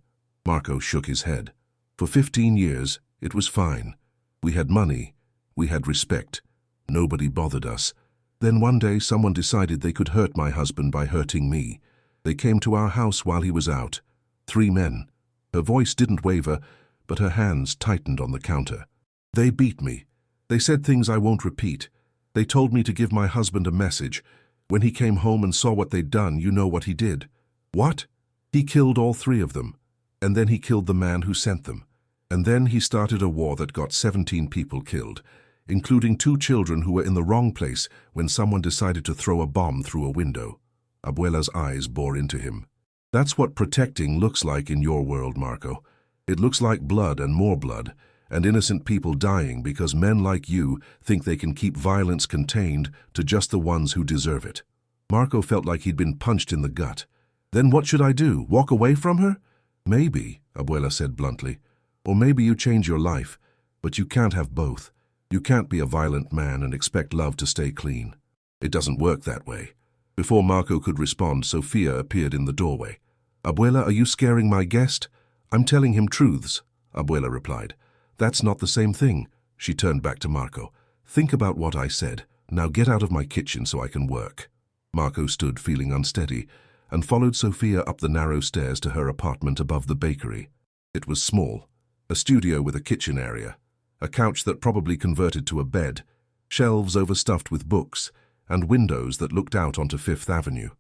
Marco shook his head. "For 15 years, it was fine. We had money, we had respect. Nobody bothered us. Then one day someone decided they could hurt my husband by hurting me. They came to our house while he was out. 3 men. Her voice didn't waver, but her hands tightened on the counter. They beat me. They said things I won't repeat. They told me to give my husband a message. When he came home and saw what they'd done, you know what he did." "What?" "He killed all 3 of them. And then he killed the man who sent them. And then he started a war that got 17 people killed, including 2 children who were in the wrong place when someone decided to throw a bomb through a window." Abuela's eyes bore into him. "That's what protecting looks like in your world, Marco. It looks like blood and more blood, and innocent people dying because men like you think they can keep violence contained to just the ones who deserve it." Marco felt like he'd been punched in the gut. "Then what should I do? Walk away from her?" "Maybe," Abuela said bluntly. "Or maybe you change your life, but you can't have both. You can't be a violent man and expect love to stay clean." It doesn't work that way. Before Marco could respond, Sofia appeared in the doorway. Abuela, are you scaring my guest? I'm telling him truths, Abuela replied. That's not the same thing. She turned back to Marco. Think about what I said. Now get out of my kitchen so I can work. Marco stood feeling unsteady and followed Sofia up the narrow stairs to her apartment above the bakery. It was small, a studio with a kitchen area, a couch that probably converted to a bed, shelves overstuffed with books, and windows that looked out onto Fifth Avenue.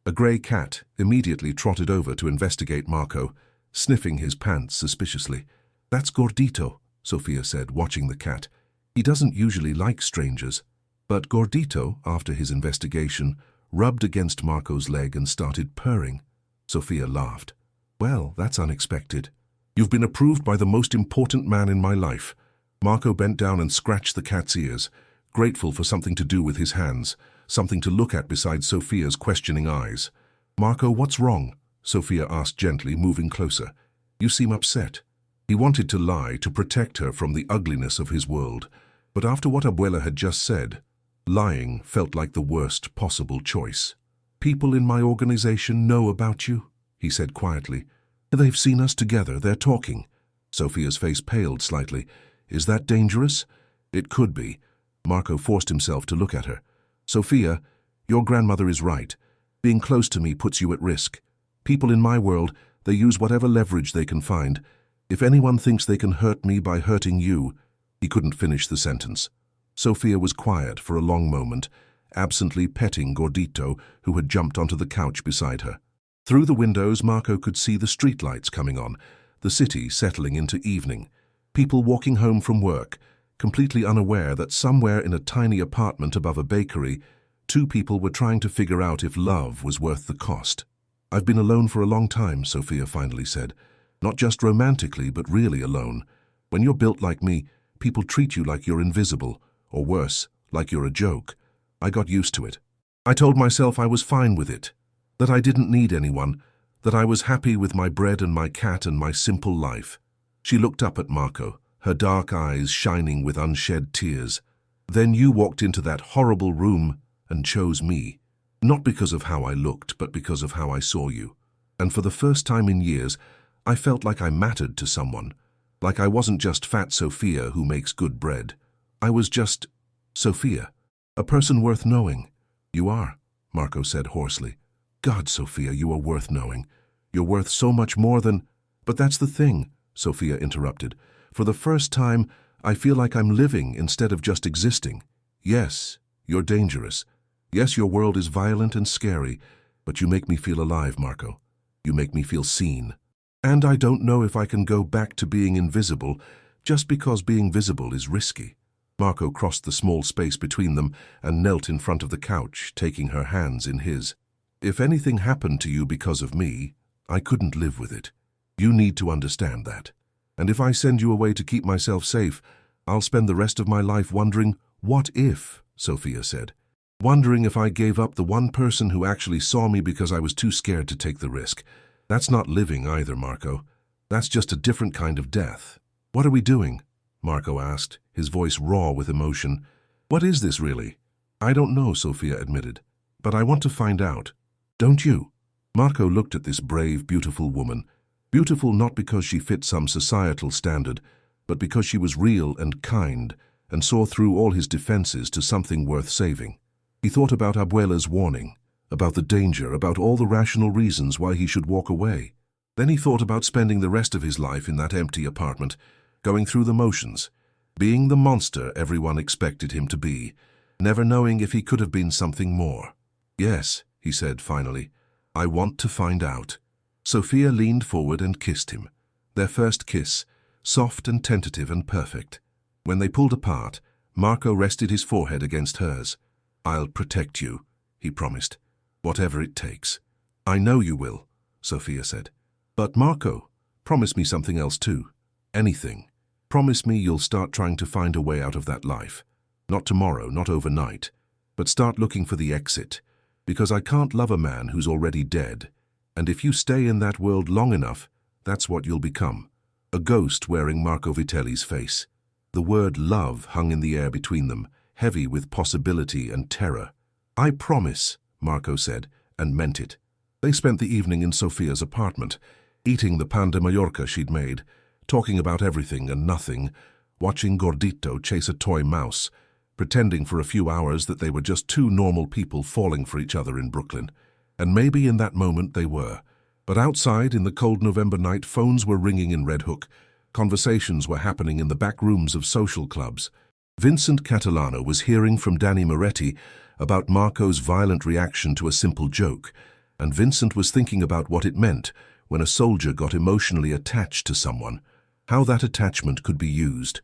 A grey cat immediately trotted over to investigate Marco, sniffing his pants suspiciously. That's Gordito, Sofia said, watching the cat. He doesn't usually like strangers. But Gordito, after his investigation, rubbed against Marco's leg and started purring. Sofia laughed. Well, that's unexpected. You've been approved by the most important man in my life. Marco bent down and scratched the cat's ears, grateful for something to do with his hands, something to look at besides Sofia's questioning eyes. Marco, what's wrong? Sofia asked gently, moving closer. You seem upset. He wanted to lie to protect her from the ugliness of his world, but after what Abuela had just said, lying felt like the worst possible choice. People in my organization know about you, he said quietly. They've seen us together, they're talking. Sofia's face paled slightly. Is that dangerous? It could be. Marco forced himself to look at her. Sofia, your grandmother is right. Being close to me puts you at risk. People in my world, they use whatever leverage they can find. If anyone thinks they can hurt me by hurting you... He couldn't finish the sentence. Sofia was quiet for a long moment, absently petting Gordito, who had jumped onto the couch beside her. Through the windows, Marco could see the streetlights coming on, the city settling into evening. People walking home from work, completely unaware that somewhere in a tiny apartment above a bakery, two people were trying to figure out if love was worth the cost. I've been alone for a long time, Sofia finally said. Not just romantically, but really alone. When you're built like me, people treat you like you're invisible, or worse, like you're a joke. I got used to it. I told myself I was fine with it, that I didn't need anyone, that I was happy with my bread and my cat and my simple life. She looked up at Marco, her dark eyes shining with unshed tears. Then you walked into that horrible room and chose me. Not because of how I looked, but because of how I saw you. And for the first time in years, I felt like I mattered to someone. Like I wasn't just fat Sofia who makes good bread. I was just Sofia, a person worth knowing. You are, Marco said hoarsely. God, Sofia, you are worth knowing. You're worth so much more than... But that's the thing, Sofia interrupted. For the first time, I feel like I'm living instead of just existing. Yes, you're dangerous. Yes, your world is violent and scary, but you make me feel alive, Marco. You make me feel seen. And I don't know if I can go back to being invisible just because being visible is risky. Marco crossed the small space between them and knelt in front of the couch, taking her hands in his. If anything happened to you because of me, I couldn't live with it. You need to understand that. And if I send you away to keep myself safe, I'll spend the rest of my life wondering, what if, Sofia said. Wondering if I gave up the one person who actually saw me because I was too scared to take the risk. That's not living either, Marco. That's just a different kind of death. What are we doing? Marco asked, his voice raw with emotion. What is this really? I don't know, Sofia admitted. But I want to find out. Don't you? Marco looked at this brave, beautiful woman. Beautiful not because she fit some societal standard, but because she was real and kind, and saw through all his defenses to something worth saving. He thought about Abuela's warning, about the danger, about all the rational reasons why he should walk away. Then he thought about spending the rest of his life in that empty apartment, going through the motions, being the monster everyone expected him to be, never knowing if he could have been something more. Yes, he said finally, I want to find out. Sofia leaned forward and kissed him. Their first kiss, soft and tentative and perfect. When they pulled apart, Marco rested his forehead against hers. I'll protect you, he promised, whatever it takes. I know you will, Sofia said. But Marco, promise me something else too. Anything. Promise me you'll start trying to find a way out of that life. Not tomorrow, not overnight, but start looking for the exit. Because I can't love a man who's already dead. And if you stay in that world long enough, that's what you'll become. A ghost wearing Marco Vitelli's face. The word love hung in the air between them, heavy with possibility and terror. "I promise," Marco said, and meant it. They spent the evening in Sofia's apartment, eating the pan de Mallorca she'd made, talking about everything and nothing, watching Gordito chase a toy mouse, pretending for a few hours that they were just two normal people falling for each other in Brooklyn. And maybe in that moment they were. But outside, in the cold November night, phones were ringing in Red Hook. Conversations were happening in the back rooms of social clubs. Vincent Catalano was hearing from Danny Moretti about Marco's violent reaction to a simple joke, and Vincent was thinking about what it meant when a soldier got emotionally attached to someone, how that attachment could be used,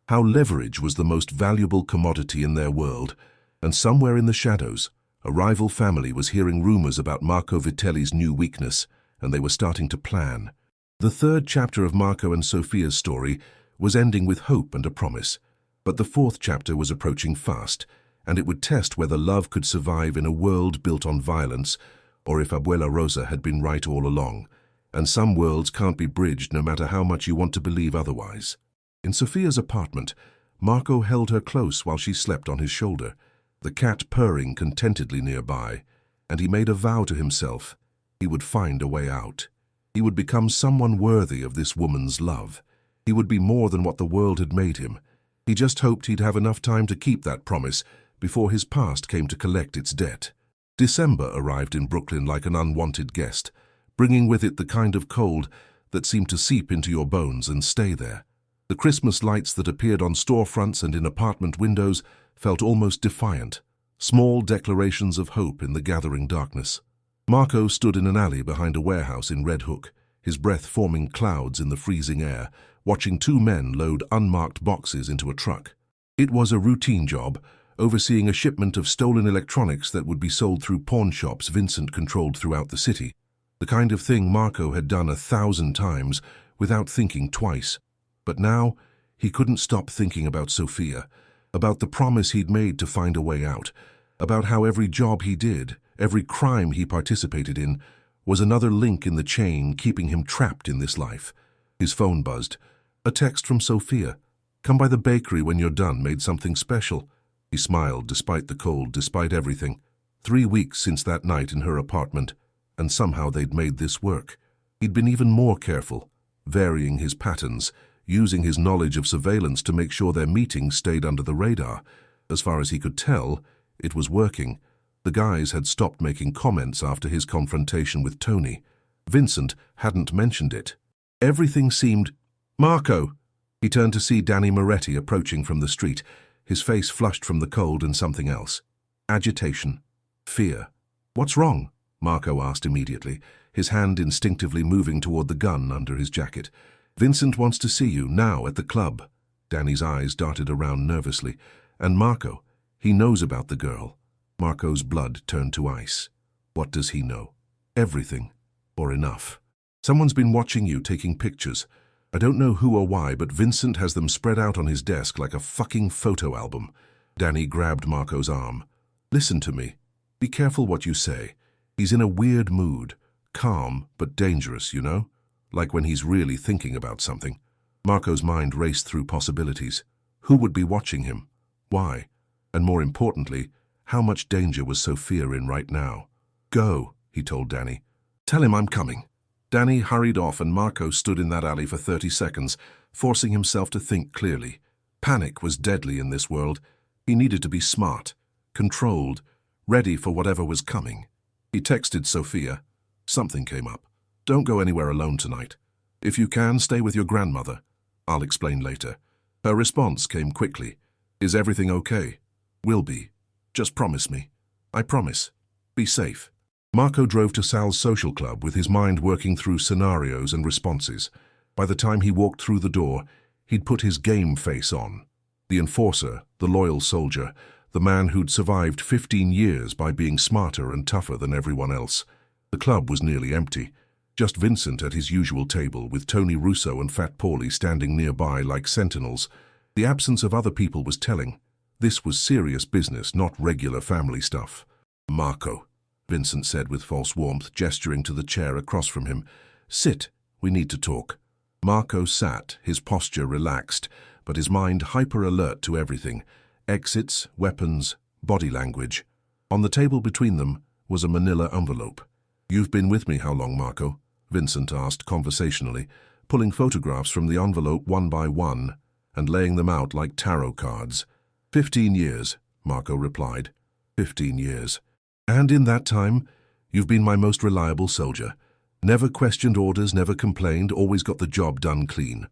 how leverage was the most valuable commodity in their world, and somewhere in the shadows, a rival family was hearing rumors about Marco Vitelli's new weakness, and they were starting to plan. The third chapter of Marco and Sofia's story was ending with hope and a promise, but the fourth chapter was approaching fast, and it would test whether love could survive in a world built on violence, or if Abuela Rosa had been right all along. And some worlds can't be bridged no matter how much you want to believe otherwise. In Sofia's apartment, Marco held her close while she slept on his shoulder, the cat purring contentedly nearby, and he made a vow to himself. He would find a way out. He would become someone worthy of this woman's love. He would be more than what the world had made him. He just hoped he'd have enough time to keep that promise before his past came to collect its debt. December arrived in Brooklyn like an unwanted guest, bringing with it the kind of cold that seemed to seep into your bones and stay there. The Christmas lights that appeared on storefronts and in apartment windows felt almost defiant, small declarations of hope in the gathering darkness. Marco stood in an alley behind a warehouse in Red Hook, his breath forming clouds in the freezing air, watching two men load unmarked boxes into a truck. It was a routine job, overseeing a shipment of stolen electronics that would be sold through pawn shops Vincent controlled throughout the city. The kind of thing Marco had done 1,000 times without thinking twice. But now, he couldn't stop thinking about Sofia, about the promise he'd made to find a way out, about how every job he did, every crime he participated in, was another link in the chain keeping him trapped in this life. His phone buzzed. A text from Sofia. "Come by the bakery when you're done, made something special." He smiled, despite the cold, despite everything. 3 weeks since that night in her apartment, and somehow they'd made this work. He'd been even more careful, varying his patterns, using his knowledge of surveillance to make sure their meetings stayed under the radar. As far as he could tell, it was working. The guys had stopped making comments after his confrontation with Tony. Vincent hadn't mentioned it. Everything seemed... "Marco!" He turned to see Danny Moretti approaching from the street, his face flushed from the cold and something else. Agitation. Fear. "What's wrong?" Marco asked immediately, his hand instinctively moving toward the gun under his jacket. "Vincent wants to see you, now, at the club." Danny's eyes darted around nervously. "And Marco, he knows about the girl." Marco's blood turned to ice. What does he know? Everything. Or enough. "Someone's been watching you, taking pictures. I don't know who or why, but Vincent has them spread out on his desk like a fucking photo album." Danny grabbed Marco's arm. "Listen to me. Be careful what you say. He's in a weird mood. Calm, but dangerous, you know? Like when he's really thinking about something." Marco's mind raced through possibilities. Who would be watching him? Why? And more importantly, how much danger was Sofia in right now? "Go," he told Danny. "Tell him I'm coming." Danny hurried off and Marco stood in that alley for 30 seconds, forcing himself to think clearly. Panic was deadly in this world. He needed to be smart, controlled, ready for whatever was coming. He texted Sofia. Something came up. "Don't go anywhere alone tonight. If you can, stay with your grandmother. I'll explain later." Her response came quickly. "Is everything okay?" "Will be. Just promise me." "I promise. Be safe." Marco drove to Sal's social club with his mind working through scenarios and responses. By the time he walked through the door, he'd put his game face on. The enforcer, the loyal soldier, the man who'd survived 15 years by being smarter and tougher than everyone else. The club was nearly empty. Just Vincent at his usual table, with Tony Russo and Fat Paulie standing nearby like sentinels. The absence of other people was telling. This was serious business, not regular family stuff. "Marco," Vincent said with false warmth, gesturing to the chair across from him. "Sit, we need to talk." Marco sat, his posture relaxed, but his mind hyper-alert to everything. Exits, weapons, body language. On the table between them was a manila envelope. "You've been with me how long, Marco?" Vincent asked conversationally, pulling photographs from the envelope one by one and laying them out like tarot cards. 15 years, Marco replied. 15 years. "And in that time, you've been my most reliable soldier. Never questioned orders, never complained, always got the job done clean."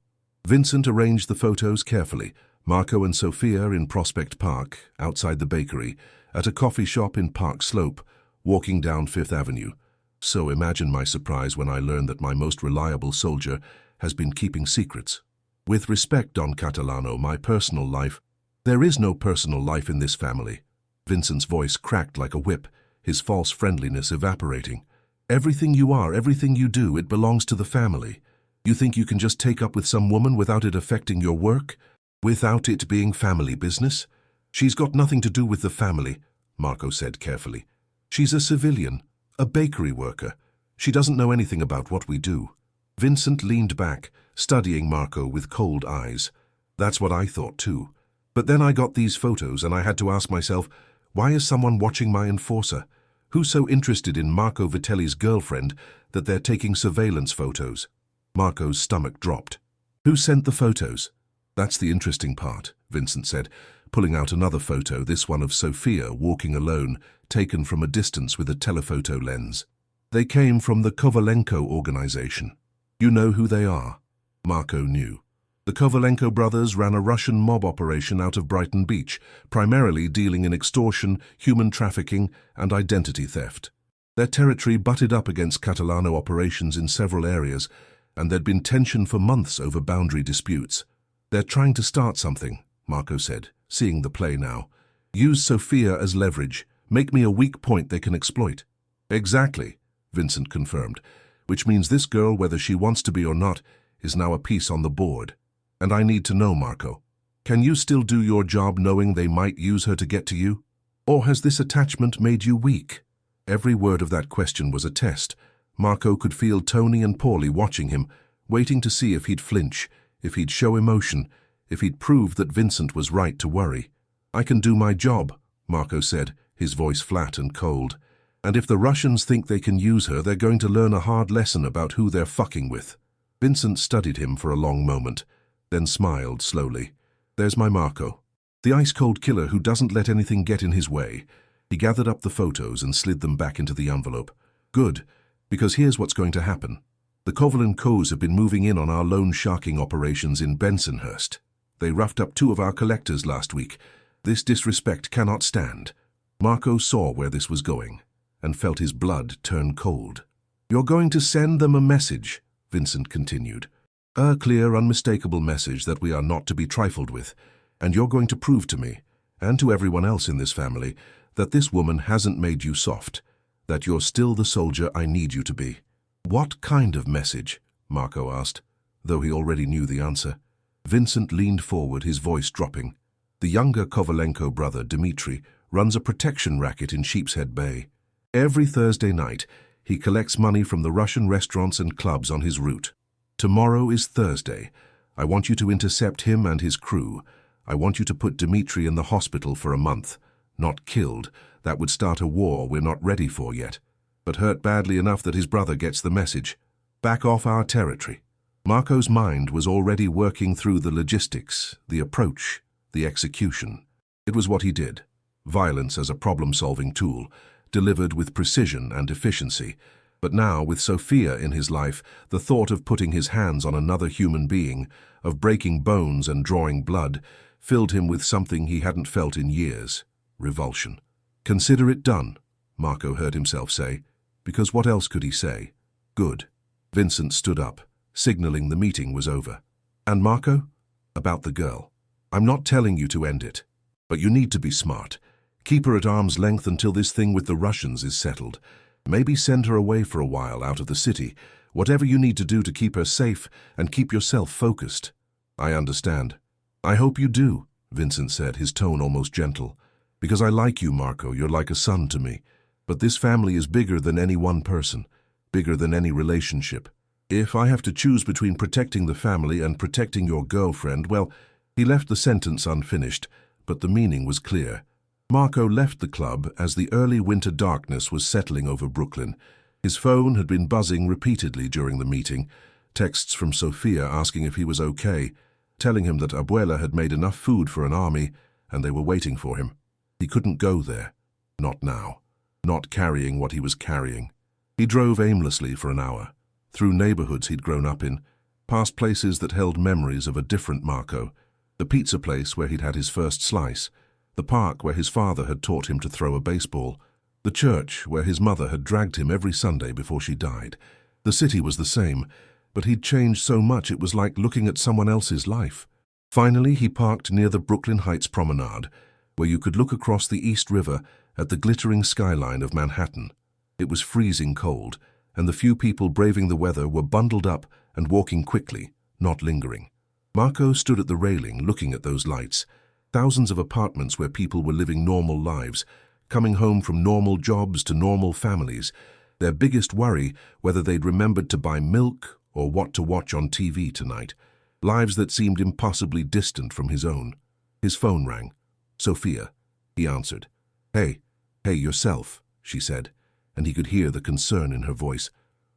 Vincent arranged the photos carefully. Marco and Sophia in Prospect Park, outside the bakery, at a coffee shop in Park Slope, walking down Fifth Avenue. So imagine my surprise when I learned that my most reliable soldier has been keeping secrets. "With respect, Don Catalano, my personal life—" "There is no personal life in this family." Vincent's voice cracked like a whip, his false friendliness evaporating. "Everything you are, everything you do, it belongs to the family. You think you can just take up with some woman without it affecting your work? Without it being family business? She's got nothing to do with the family," Marco said carefully. "She's a civilian, a bakery worker. She doesn't know anything about what we do." Vincent leaned back, studying Marco with cold eyes. "That's what I thought too. But then I got these photos and I had to ask myself, why is someone watching my enforcer? Who's so interested in Marco Vitelli's girlfriend that they're taking surveillance photos?" Marco's stomach dropped. "Who sent the photos?" "That's the interesting part," Vincent said, pulling out another photo, this one of Sophia walking alone, taken from a distance with a telephoto lens. "They came from the Kovalenko organization. You know who they are?" Marco knew. The Kovalenko brothers ran a Russian mob operation out of Brighton Beach, primarily dealing in extortion, human trafficking, and identity theft. Their territory butted up against Catalano operations in several areas, and there'd been tension for months over boundary disputes. "They're trying to start something," Marco said, seeing the play now. "Use Sophia as leverage. Make me a weak point they can exploit." "Exactly," Vincent confirmed, "which means this girl, whether she wants to be or not, is now a piece on the board. And I need to know, Marco. Can you still do your job knowing they might use her to get to you? Or has this attachment made you weak?" Every word of that question was a test. Marco could feel Tony and Paulie watching him, waiting to see if he'd flinch, if he'd show emotion, if he'd prove that Vincent was right to worry. "I can do my job," Marco said, his voice flat and cold. "And if the Russians think they can use her, they're going to learn a hard lesson about who they're fucking with." Vincent studied him for a long moment, then smiled slowly. "There's my Marco, the ice-cold killer who doesn't let anything get in his way." He gathered up the photos and slid them back into the envelope. "Good, because here's what's going to happen. The Kovalenkos have been moving in on our loan sharking operations in Bensonhurst. They roughed up 2 of our collectors last week. This disrespect cannot stand." Marco saw where this was going and felt his blood turn cold. "You're going to send them a message," Vincent continued. "A clear, unmistakable message that we are not to be trifled with, and you're going to prove to me, and to everyone else in this family, that this woman hasn't made you soft, that you're still the soldier I need you to be." "What kind of message?" Marco asked, though he already knew the answer. Vincent leaned forward, his voice dropping. "The younger Kovalenko brother, Dmitri, runs a protection racket in Sheepshead Bay. Every Thursday night, he collects money from the Russian restaurants and clubs on his route. Tomorrow is Thursday. I want you to intercept him and his crew. I want you to put Dmitri in the hospital for a month. Not killed. That would start a war we're not ready for yet. But hurt badly enough that his brother gets the message. Back off our territory." Marco's mind was already working through the logistics, the approach, the execution. It was what he did. Violence as a problem-solving tool, delivered with precision and efficiency. But now, with Sophia in his life, the thought of putting his hands on another human being, of breaking bones and drawing blood, filled him with something he hadn't felt in years: revulsion. "Consider it done," Marco heard himself say, because what else could he say? "Good." Vincent stood up, signaling the meeting was over. "And Marco?" "About the girl. I'm not telling you to end it, but you need to be smart. Keep her at arm's length until this thing with the Russians is settled. Maybe send her away for a while out of the city, whatever you need to do to keep her safe and keep yourself focused." "I understand." "I hope you do," Vincent said, his tone almost gentle. "Because I like you, Marco. You're like a son to me. But this family is bigger than any one person, bigger than any relationship. If I have to choose between protecting the family and protecting your girlfriend, well," he left the sentence unfinished, but the meaning was clear. Marco left the club as the early winter darkness was settling over Brooklyn. His phone had been buzzing repeatedly during the meeting, texts from Sofia asking if he was okay, telling him that Abuela had made enough food for an army and they were waiting for him. He couldn't go there. Not now. Not carrying what he was carrying. He drove aimlessly for an hour, through neighborhoods he'd grown up in, past places that held memories of a different Marco, the pizza place where he'd had his first slice, the park where his father had taught him to throw a baseball, the church where his mother had dragged him every Sunday before she died. The city was the same, but he'd changed so much it was like looking at someone else's life. Finally, he parked near the Brooklyn Heights promenade, where you could look across the East River at the glittering skyline of Manhattan. It was freezing cold, and the few people braving the weather were bundled up and walking quickly, not lingering. Marco stood at the railing looking at those lights, thousands of apartments where people were living normal lives, coming home from normal jobs to normal families, their biggest worry whether they'd remembered to buy milk or what to watch on TV tonight, lives that seemed impossibly distant from his own. His phone rang. Sofia. He answered. Hey, yourself, she said, and he could hear the concern in her voice.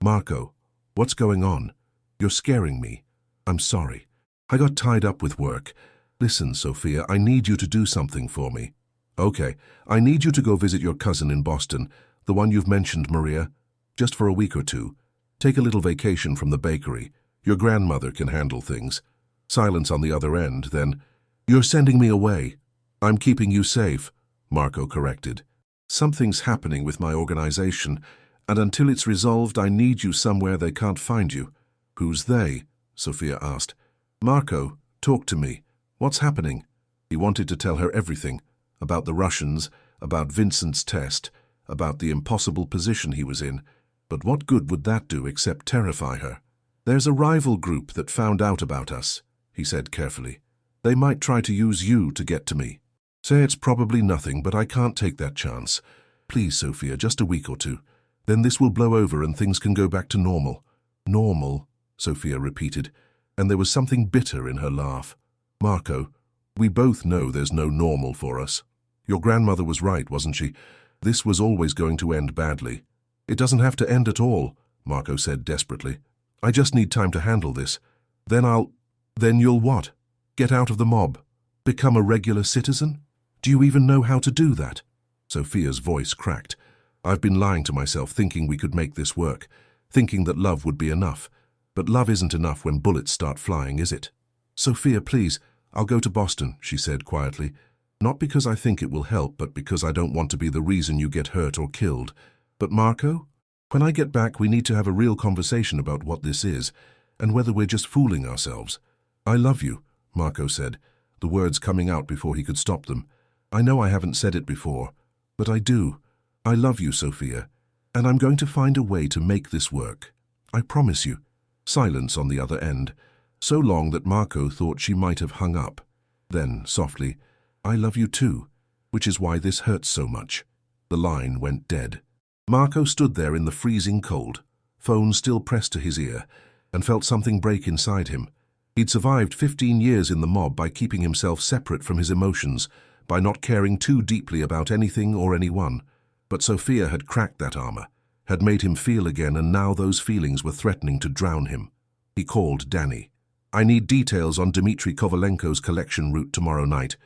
Marco, what's going on? You're scaring me. I'm sorry. I got tied up with work. Listen, Sofia, I need you to do something for me. Okay, I need you to go visit your cousin in Boston, the one you've mentioned, Maria, just for a week or two. Take a little vacation from the bakery. Your grandmother can handle things. Silence on the other end, then. You're sending me away. I'm keeping you safe, Marco corrected. Something's happening with my organization, and until it's resolved, I need you somewhere they can't find you. Who's they? Sofia asked. Marco, talk to me. What's happening? He wanted to tell her everything, about the Russians, about Vincent's test, about the impossible position he was in, but what good would that do except terrify her? There's a rival group that found out about us, he said carefully. They might try to use you to get to me. Say it's probably nothing, but I can't take that chance. Please, Sofia, just a week or two. Then this will blow over and things can go back to normal. Normal, Sofia repeated, and there was something bitter in her laugh. Marco, we both know there's no normal for us. Your grandmother was right, wasn't she? This was always going to end badly. It doesn't have to end at all, Marco said desperately. I just need time to handle this. Then you'll what? Get out of the mob? Become a regular citizen? Do you even know how to do that? Sofia's voice cracked. I've been lying to myself, thinking we could make this work, thinking that love would be enough. But love isn't enough when bullets start flying, is it? Sofia, please, I'll go to Boston, she said quietly. Not because I think it will help, but because I don't want to be the reason you get hurt or killed. But Marco, when I get back, we need to have a real conversation about what this is, and whether we're just fooling ourselves. I love you, Marco said, the words coming out before he could stop them. I know I haven't said it before, but I do. I love you, Sofia, and I'm going to find a way to make this work. I promise you. Silence on the other end, so long that Marco thought she might have hung up. Then, softly, I love you too, which is why this hurts so much. The line went dead. Marco stood there in the freezing cold, phone still pressed to his ear, and felt something break inside him. He'd survived 15 years in the mob by keeping himself separate from his emotions, by not caring too deeply about anything or anyone. But Sofia had cracked that armor, had made him feel again, and now those feelings were threatening to drown him. He called Danny. I need details on Dmitry Kovalenko's collection route tomorrow night.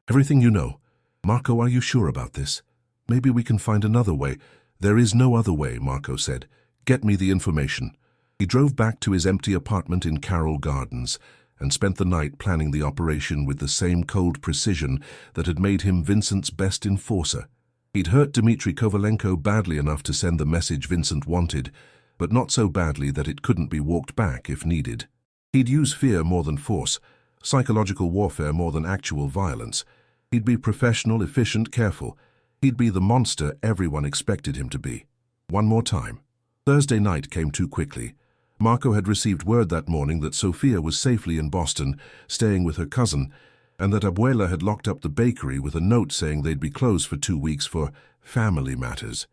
Everything you know. Marco, are you sure about this? Maybe we can find another way. There is no other way, Marco said. Get me the information. He drove back to his empty apartment in Carroll Gardens and spent the night planning the operation with the same cold precision that had made him Vincent's best enforcer. He'd hurt Dmitry Kovalenko badly enough to send the message Vincent wanted, but not so badly that it couldn't be walked back if needed. He'd use fear more than force, psychological warfare more than actual violence. He'd be professional, efficient, careful. He'd be the monster everyone expected him to be. One more time. Thursday night came too quickly. Marco had received word that morning that Sofia was safely in Boston, staying with her cousin, and that Abuela had locked up the bakery with a note saying they'd be closed for 2 weeks for family matters.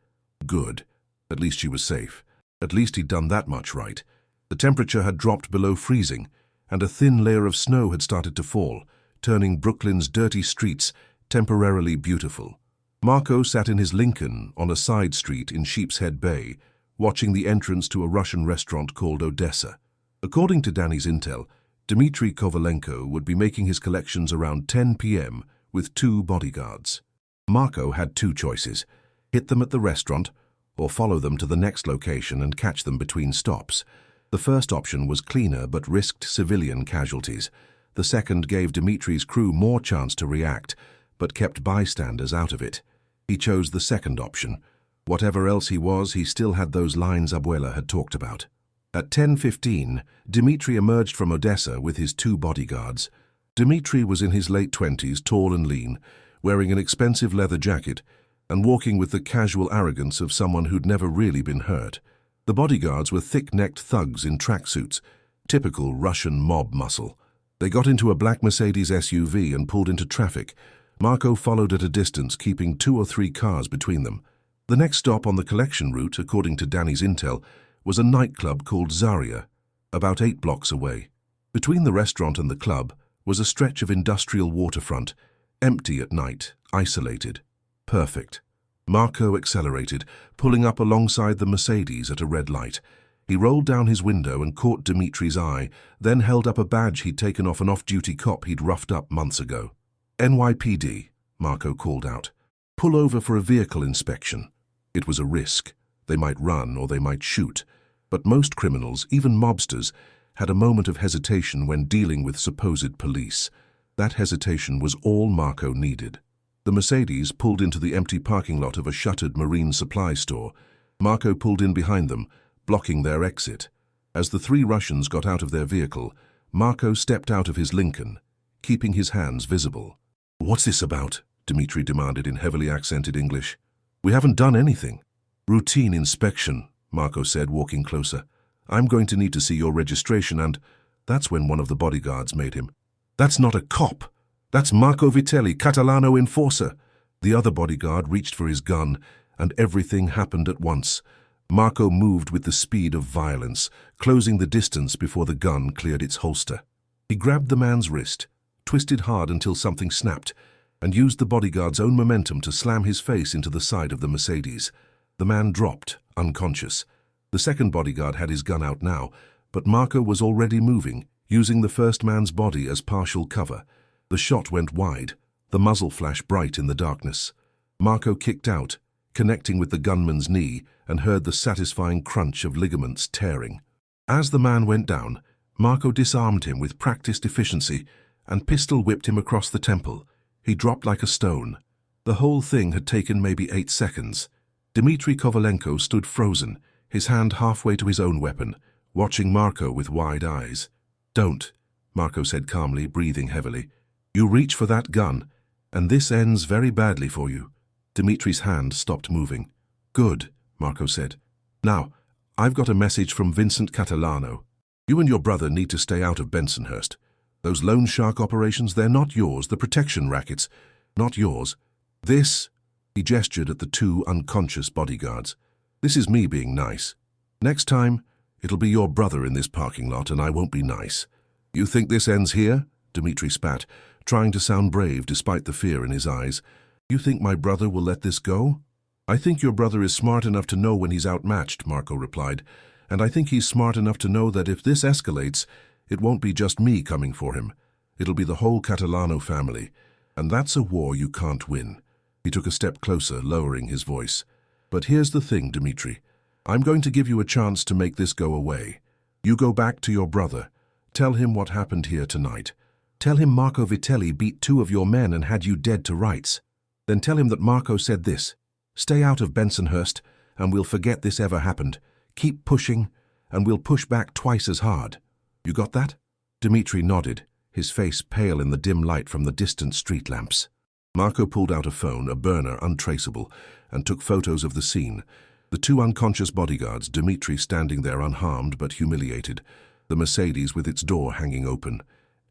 Good. At least she was safe. At least he'd done that much right. The temperature had dropped below freezing, and a thin layer of snow had started to fall, turning Brooklyn's dirty streets temporarily beautiful. Marco sat in his Lincoln on a side street in Sheepshead Bay, watching the entrance to a Russian restaurant called Odessa. According to Danny's intel, Dmitry Kovalenko would be making his collections around 10 p.m. with 2 bodyguards. Marco had 2 choices: hit them at the restaurant or follow them to the next location and catch them between stops. The first option was cleaner but risked civilian casualties. The second gave Dmitry's crew more chance to react, but kept bystanders out of it. He chose the second option. Whatever else he was, he still had those lines Abuela had talked about. At 10:15, Dmitry emerged from Odessa with his 2 bodyguards. Dmitry was in his late 20s, tall and lean, wearing an expensive leather jacket and walking with the casual arrogance of someone who'd never really been hurt. The bodyguards were thick-necked thugs in tracksuits, typical Russian mob muscle. They got into a black Mercedes SUV and pulled into traffic. Marco followed at a distance, keeping 2 or 3 cars between them. The next stop on the collection route, according to Danny's intel, was a nightclub called Zarya, about 8 blocks away. Between the restaurant and the club was a stretch of industrial waterfront, empty at night, isolated. Perfect. Marco accelerated, pulling up alongside the Mercedes at a red light. He rolled down his window and caught Dmitry's eye, then held up a badge he'd taken off an off-duty cop he'd roughed up months ago. "NYPD," Marco called out. "Pull over for a vehicle inspection." It was a risk. They might run or they might shoot. But most criminals, even mobsters, had a moment of hesitation when dealing with supposed police. That hesitation was all Marco needed. The Mercedes pulled into the empty parking lot of a shuttered marine supply store. Marco pulled in behind them, blocking their exit. As the 3 Russians got out of their vehicle, Marco stepped out of his Lincoln, keeping his hands visible. "What's this about?" Dmitry demanded in heavily accented English. "We haven't done anything." "Routine inspection," Marco said, walking closer. "I'm going to need to see your registration and—" That's when one of the bodyguards made him. "That's not a cop. That's Marco Vitelli, Catalano enforcer." The other bodyguard reached for his gun, and everything happened at once. Marco moved with the speed of violence, closing the distance before the gun cleared its holster. He grabbed the man's wrist, twisted hard until something snapped, and used the bodyguard's own momentum to slam his face into the side of the Mercedes. The man dropped, unconscious. The second bodyguard had his gun out now, but Marco was already moving, using the first man's body as partial cover. The shot went wide, the muzzle flashed bright in the darkness. Marco kicked out, connecting with the gunman's knee, and heard the satisfying crunch of ligaments tearing. As the man went down, Marco disarmed him with practiced efficiency and pistol-whipped him across the temple. He dropped like a stone. The whole thing had taken maybe 8 seconds. Dmitry Kovalenko stood frozen, his hand halfway to his own weapon, watching Marco with wide eyes. "Don't," Marco said calmly, breathing heavily. "You reach for that gun, and this ends very badly for you." Dmitry's hand stopped moving. "Good," Marco said. "Now, I've got a message from Vincent Catalano. You and your brother need to stay out of Bensonhurst. Those loan shark operations, they're not yours. The protection rackets, not yours. This," he gestured at the 2 unconscious bodyguards. "This is me being nice. Next time, it'll be your brother in this parking lot and I won't be nice." "You think this ends here?" Dmitry spat, trying to sound brave despite the fear in his eyes. "You think my brother will let this go?" "I think your brother is smart enough to know when he's outmatched," Marco replied. "And I think he's smart enough to know that if this escalates, it won't be just me coming for him. It'll be the whole Catalano family. And that's a war you can't win." He took a step closer, lowering his voice. "But here's the thing, Dmitry. I'm going to give you a chance to make this go away. You go back to your brother. Tell him what happened here tonight. Tell him Marco Vitelli beat 2 of your men and had you dead to rights. Then tell him that Marco said this: 'Stay out of Bensonhurst, and we'll forget this ever happened. Keep pushing, and we'll push back twice as hard.' You got that?" Dmitry nodded, his face pale in the dim light from the distant street lamps. Marco pulled out a phone, a burner untraceable, and took photos of the scene. The 2 unconscious bodyguards, Dmitry standing there unharmed but humiliated, the Mercedes with its door hanging open,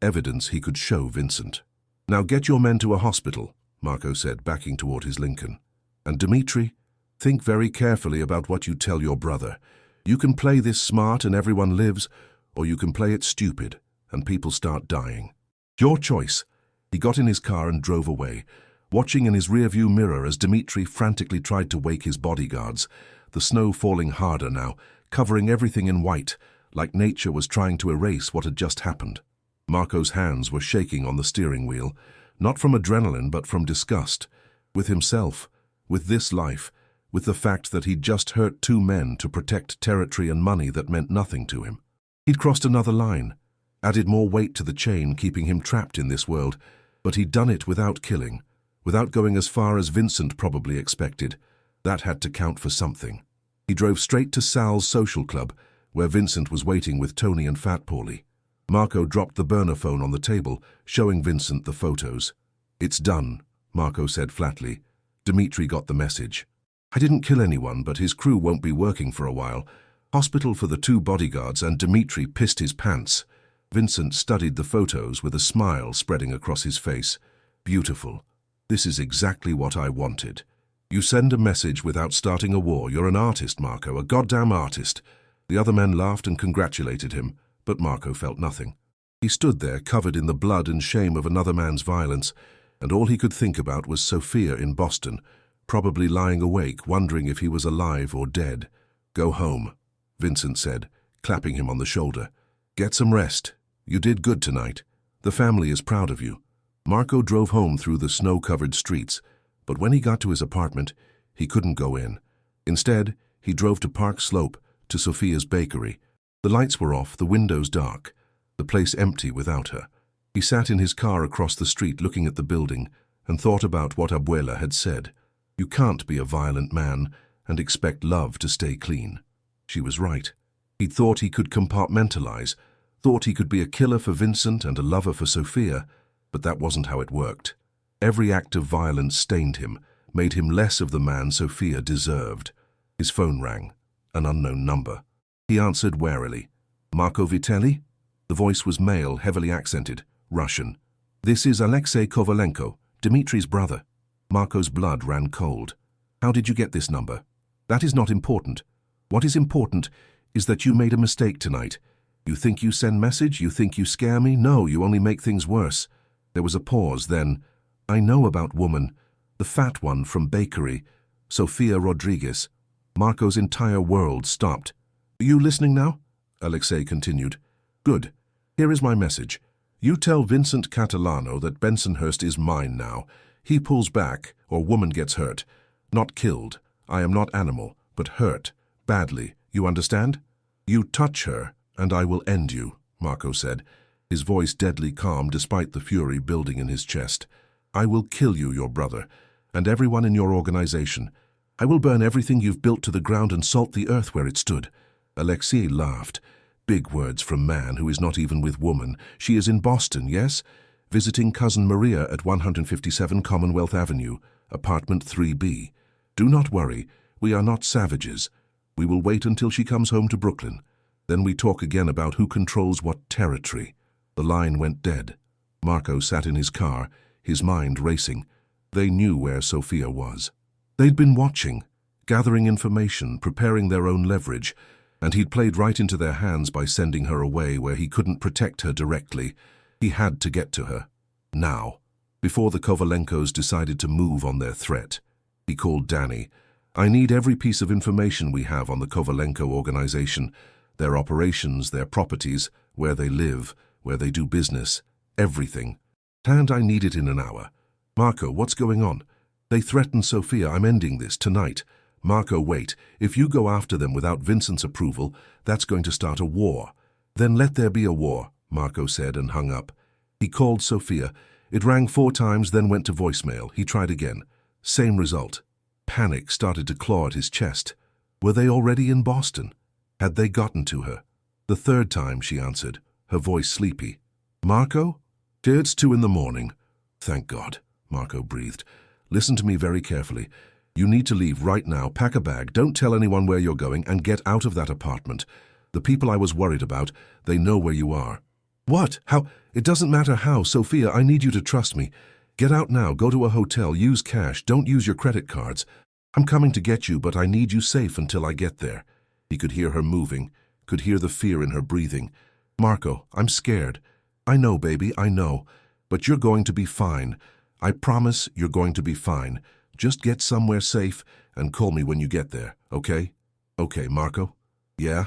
evidence he could show Vincent. "Now get your men to a hospital," Marco said, backing toward his Lincoln. "And Dmitry, think very carefully about what you tell your brother. You can play this smart and everyone lives, or you can play it stupid and people start dying. Your choice." He got in his car and drove away, watching in his rearview mirror as Dimitri frantically tried to wake his bodyguards, the snow falling harder now, covering everything in white, like nature was trying to erase what had just happened. Marco's hands were shaking on the steering wheel, not from adrenaline but from disgust, with himself, with this life, with the fact that he'd just hurt 2 men to protect territory and money that meant nothing to him. He'd crossed another line, added more weight to the chain keeping him trapped in this world, but he'd done it without killing, without going as far as Vincent probably expected. That had to count for something. He drove straight to Sal's social club, where Vincent was waiting with Tony and Fat Paulie. Marco dropped the burner phone on the table, showing Vincent the photos. "It's done," Marco said flatly. Dimitri got the message. "I didn't kill anyone, but his crew won't be working for a while. Hospital for the 2 bodyguards, and Dimitri pissed his pants." Vincent studied the photos with a smile spreading across his face. "Beautiful. This is exactly what I wanted. You send a message without starting a war. You're an artist, Marco, a goddamn artist." The other men laughed and congratulated him, but Marco felt nothing. He stood there covered in the blood and shame of another man's violence, and all he could think about was Sophia in Boston, probably lying awake, wondering if he was alive or dead. "Go home," Vincent said, clapping him on the shoulder. "Get some rest. You did good tonight. The family is proud of you." Marco drove home through the snow-covered streets, but when he got to his apartment, he couldn't go in. Instead, he drove to Park Slope, to Sophia's bakery. The lights were off, the windows dark, the place empty without her. He sat in his car across the street looking at the building and thought about what Abuela had said. You can't be a violent man and expect love to stay clean. She was right. He'd thought he could compartmentalize, thought he could be a killer for Vincent and a lover for Sophia, but that wasn't how it worked. Every act of violence stained him, made him less of the man Sophia deserved. His phone rang, an unknown number. He answered warily. "Marco Vitelli?" The voice was male, heavily accented, Russian. "This is Alexei Kovalenko, Dimitri's brother." Marco's blood ran cold. "How did you get this number?" "That is not important. What is important is that you made a mistake tonight. You think you send message? You think you scare me? No, you only make things worse." There was a pause, then, "I know about woman, the fat one from bakery, Sophia Rodriguez." Marco's entire world stopped. "Are you listening now?" Alexei continued. "Good. Here is my message. You tell Vincent Catalano that Bensonhurst is mine now. He pulls back, or woman gets hurt. Not killed. I am not animal, but hurt. Badly. You understand? You touch her, and I will end you," Marco said, his voice deadly calm despite the fury building in his chest. "I will kill you, your brother, and everyone in your organization. I will burn everything you've built to the ground and salt the earth where it stood." Alexei laughed. Big words from man who is not even with woman. "She is in Boston, yes? Visiting cousin Maria at 157 Commonwealth Avenue, apartment 3B. Do not worry, we are not savages. We will wait until she comes home to Brooklyn. Then we talk again about who controls what territory." The line went dead. Marco sat in his car, his mind racing. They knew where Sophia was. They'd been watching, gathering information, preparing their own leverage, and he'd played right into their hands by sending her away where he couldn't protect her directly. He had to get to her. Now, before the Kovalenkos decided to move on their threat. He called Danny. "I need every piece of information we have on the Kovalenko organization, their operations, their properties, where they live, where they do business, everything. And I need it in an hour." "Marco, what's going on?" "They threatened Sophia. I'm ending this tonight." "Marco, wait. If you go after them without Vincent's approval, that's going to start a war." "Then let there be a war," Marco said and hung up. He called Sophia. It rang 4 times, then went to voicemail. He tried again. Same result. Panic started to claw at his chest. Were they already in Boston? Had they gotten to her? The 3rd time, she answered, her voice sleepy. "Marco?" "It's 2 in the morning." "Thank God," Marco breathed. "Listen to me very carefully. You need to leave right now. Pack a bag, don't tell anyone where you're going, and get out of that apartment. The people I was worried about, they know where you are." "What? How? It doesn't matter how. Sophia, I need you to trust me. Get out now, go to a hotel, use cash, don't use your credit cards. I'm coming to get you, but I need you safe until I get there." He could hear her moving, could hear the fear in her breathing. "Marco, I'm scared. I know, baby, I know. But you're going to be fine. I promise you're going to be fine. Just get somewhere safe and call me when you get there, okay? Okay, Marco? Yeah?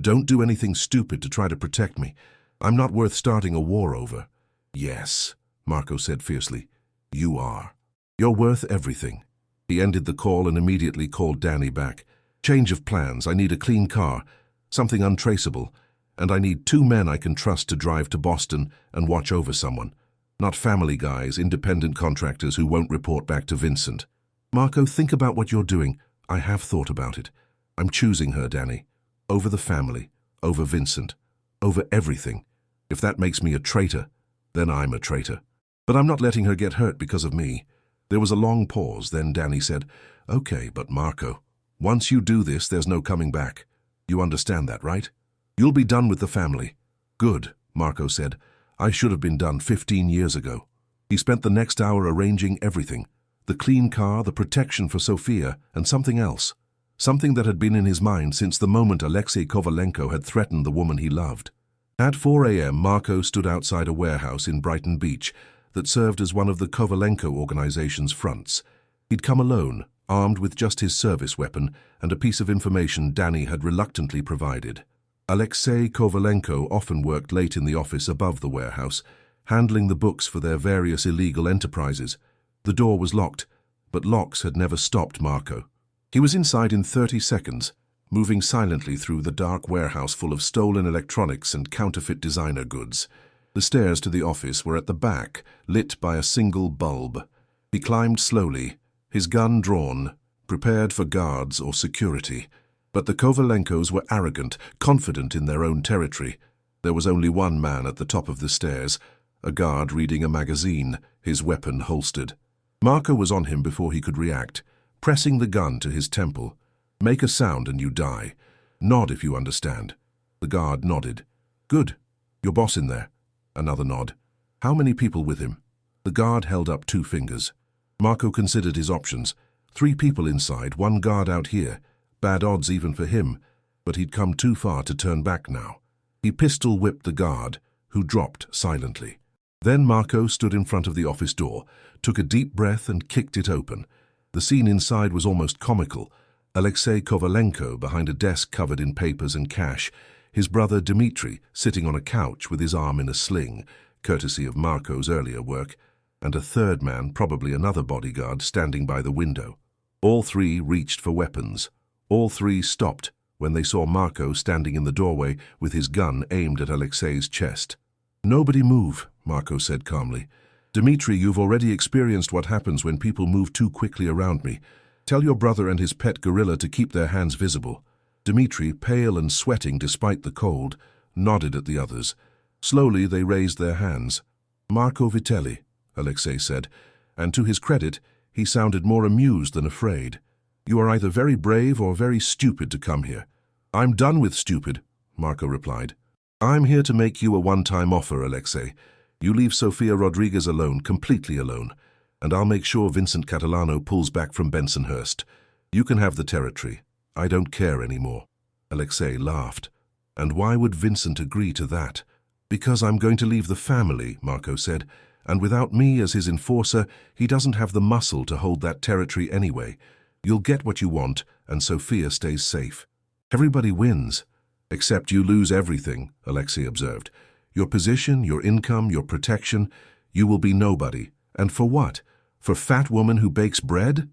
Don't do anything stupid to try to protect me. I'm not worth starting a war over. Yes, Marco said fiercely. You are. You're worth everything. He ended the call and immediately called Danny back. Change of plans. I need a clean car, something untraceable, and I need 2 men I can trust to drive to Boston and watch over someone. Not family guys, independent contractors who won't report back to Vincent. Marco, think about what you're doing. I have thought about it. I'm choosing her, Danny. Over the family, over Vincent, over everything. If that makes me a traitor, then I'm a traitor. But I'm not letting her get hurt because of me. There was a long pause, then Danny said, Okay, but Marco, once you do this, there's no coming back. You understand that, right? You'll be done with the family. Good, Marco said. I should have been done 15 years ago. He spent the next hour arranging everything. The clean car, the protection for Sofia, and something else. Something that had been in his mind since the moment Alexei Kovalenko had threatened the woman he loved. At 4 a.m., Marco stood outside a warehouse in Brighton Beach that served as one of the Kovalenko organization's fronts. He'd come alone, armed with just his service weapon and a piece of information Danny had reluctantly provided. Alexei Kovalenko often worked late in the office above the warehouse, handling the books for their various illegal enterprises. The door was locked, but locks had never stopped Marco. He was inside in 30 seconds, moving silently through the dark warehouse full of stolen electronics and counterfeit designer goods. The stairs to the office were at the back, lit by a single bulb. He climbed slowly, his gun drawn, prepared for guards or security. But the Kovalenkos were arrogant, confident in their own territory. There was only one man at the top of the stairs, a guard reading a magazine, his weapon holstered. Marco was on him before he could react, pressing the gun to his temple. Make a sound and you die. Nod if you understand. The guard nodded. Good. Your boss in there. Another nod. How many people with him? The guard held up 2 fingers. Marco considered his options. 3 people inside, 1 guard out here. Bad odds even for him, but he'd come too far to turn back now. He pistol-whipped the guard, who dropped silently. Then Marco stood in front of the office door, took a deep breath and kicked it open. The scene inside was almost comical. Alexei Kovalenko behind a desk covered in papers and cash, his brother Dmitri sitting on a couch with his arm in a sling, courtesy of Marco's earlier work, and a third man, probably another bodyguard, standing by the window. All 3 reached for weapons. All 3 stopped when they saw Marco standing in the doorway with his gun aimed at Alexei's chest. Nobody move, Marco said calmly. Dmitri, you've already experienced what happens when people move too quickly around me. Tell your brother and his pet gorilla to keep their hands visible. Dmitri, pale and sweating despite the cold, nodded at the others. Slowly they raised their hands. Marco Vitelli, Alexei said, and to his credit, he sounded more amused than afraid. You are either very brave or very stupid to come here. I'm done with stupid, Marco replied. I'm here to make you a one-time offer, Alexei. You leave Sofia Rodriguez alone, completely alone, and I'll make sure Vincent Catalano pulls back from Bensonhurst. You can have the territory. I don't care anymore. Alexei laughed. And why would Vincent agree to that? Because I'm going to leave the family, Marco said, and without me as his enforcer, he doesn't have the muscle to hold that territory anyway. You'll get what you want, and Sofia stays safe. Everybody wins. Except you lose everything, Alexei observed. Your position, your income, your protection. You will be nobody. And for what? For fat woman who bakes bread?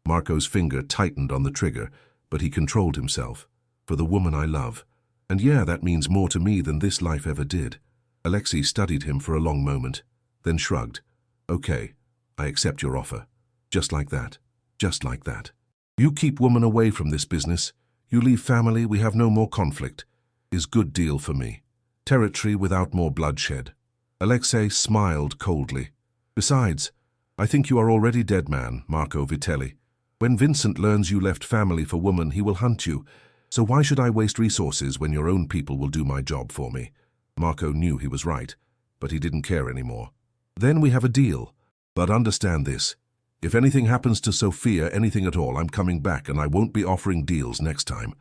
Marco's finger tightened on the trigger, but he controlled himself. For the woman I love. And yeah, that means more to me than this life ever did. Alexei studied him for a long moment, then shrugged. Okay, I accept your offer. Just like that. Just like that. You keep woman away from this business. You leave family, we have no more conflict. Is good deal for me. Territory without more bloodshed. Alexei smiled coldly. Besides, I think you are already dead man, Marco Vitelli. When Vincent learns you left family for woman, he will hunt you. So why should I waste resources when your own people will do my job for me? Marco knew he was right, but he didn't care anymore. Then we have a deal. But understand this. If anything happens to Sofia, anything at all, I'm coming back and I won't be offering deals next time.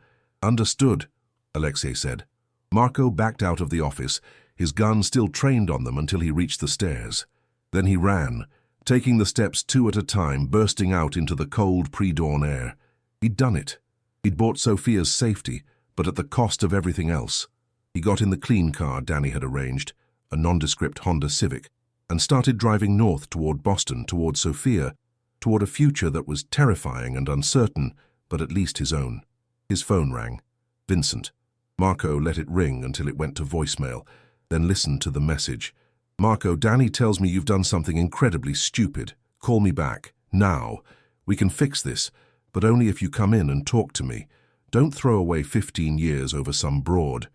Understood, Alexei said. Marco backed out of the office, his gun still trained on them until he reached the stairs. Then he ran, taking the steps two at a time, bursting out into the cold pre-dawn air. He'd done it. He'd bought Sophia's safety, but at the cost of everything else. He got in the clean car Danny had arranged, a nondescript Honda Civic, and started driving north toward Boston, toward Sophia, toward a future that was terrifying and uncertain, but at least his own. His phone rang. Vincent. Marco let it ring until it went to voicemail, then listened to the message. Marco, Danny tells me you've done something incredibly stupid. Call me back. Now. We can fix this, but only if you come in and talk to me. Don't throw away 15 years over some broad.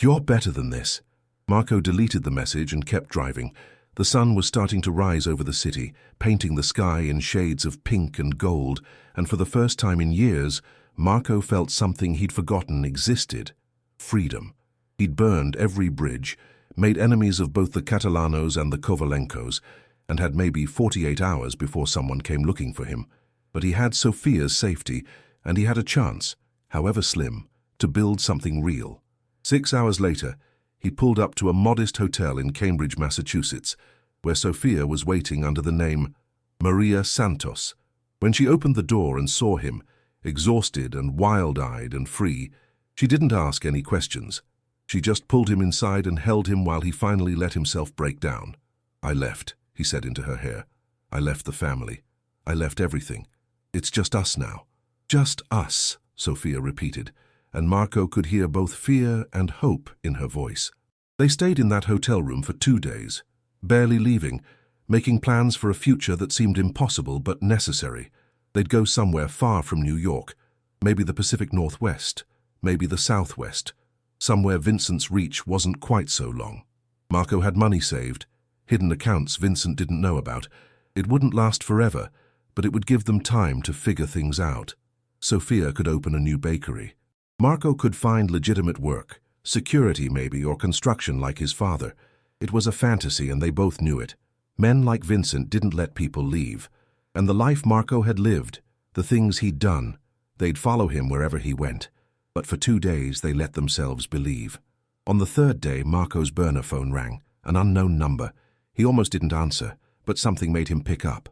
You're better than this. Marco deleted the message and kept driving. The sun was starting to rise over the city, painting the sky in shades of pink and gold, and for the first time in years, Marco felt something he'd forgotten existed. Freedom. He'd burned every bridge, made enemies of both the Catalanos and the Kovalenkos, and had maybe 48 hours before someone came looking for him. But he had Sophia's safety, and he had a chance, however slim, to build something real. 6 hours later, he pulled up to a modest hotel in Cambridge, Massachusetts, where Sophia was waiting under the name Maria Santos. When she opened the door and saw him, exhausted and wild-eyed and free, she didn't ask any questions. She just pulled him inside and held him while he finally let himself break down. I left, he said into her hair. I left the family. I left everything. It's just us now. Just us, Sophia repeated, and Marco could hear both fear and hope in her voice. They stayed in that hotel room for 2 days, barely leaving, making plans for a future that seemed impossible but necessary. They'd go somewhere far from New York, maybe the Pacific Northwest, maybe the Southwest, somewhere Vincent's reach wasn't quite so long. Marco had money saved, hidden accounts Vincent didn't know about. It wouldn't last forever, but it would give them time to figure things out. Sophia could open a new bakery. Marco could find legitimate work, security maybe, or construction like his father. It was a fantasy and they both knew it. Men like Vincent didn't let people leave. And the life Marco had lived, the things he'd done, they'd follow him wherever he went. But for 2 days they let themselves believe. On the 3rd day, Marco's burner phone rang, an unknown number. He almost didn't answer, but something made him pick up.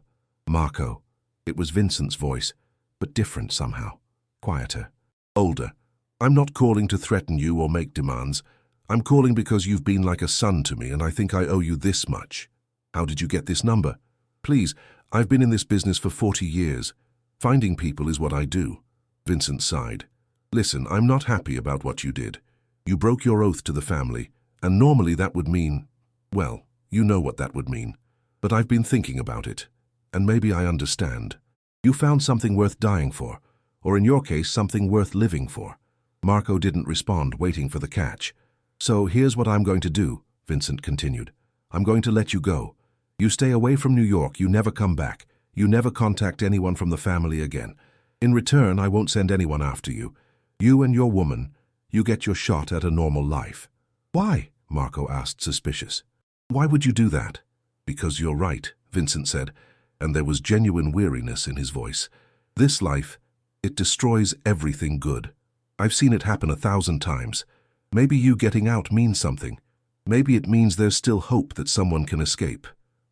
Marco. It was Vincent's voice, but different somehow. Quieter. Older. I'm not calling to threaten you or make demands. I'm calling because you've been like a son to me and I think I owe you this much. How did you get this number? Please, I've been in this business for 40 years. Finding people is what I do. Vincent sighed. Listen, I'm not happy about what you did. You broke your oath to the family, and normally that would mean, well, you know what that would mean. But I've been thinking about it, and maybe I understand. You found something worth dying for, or in your case, something worth living for. Marco didn't respond, waiting for the catch. So here's what I'm going to do, Vincent continued. I'm going to let you go. You stay away from New York, you never come back. You never contact anyone from the family again. In return, I won't send anyone after you. You and your woman, you get your shot at a normal life. Why? Marco asked, suspicious. Why would you do that? Because you're right, Vincent said, and there was genuine weariness in his voice. This life, it destroys everything good. I've seen it happen 1,000 times. Maybe you getting out means something. Maybe it means there's still hope that someone can escape.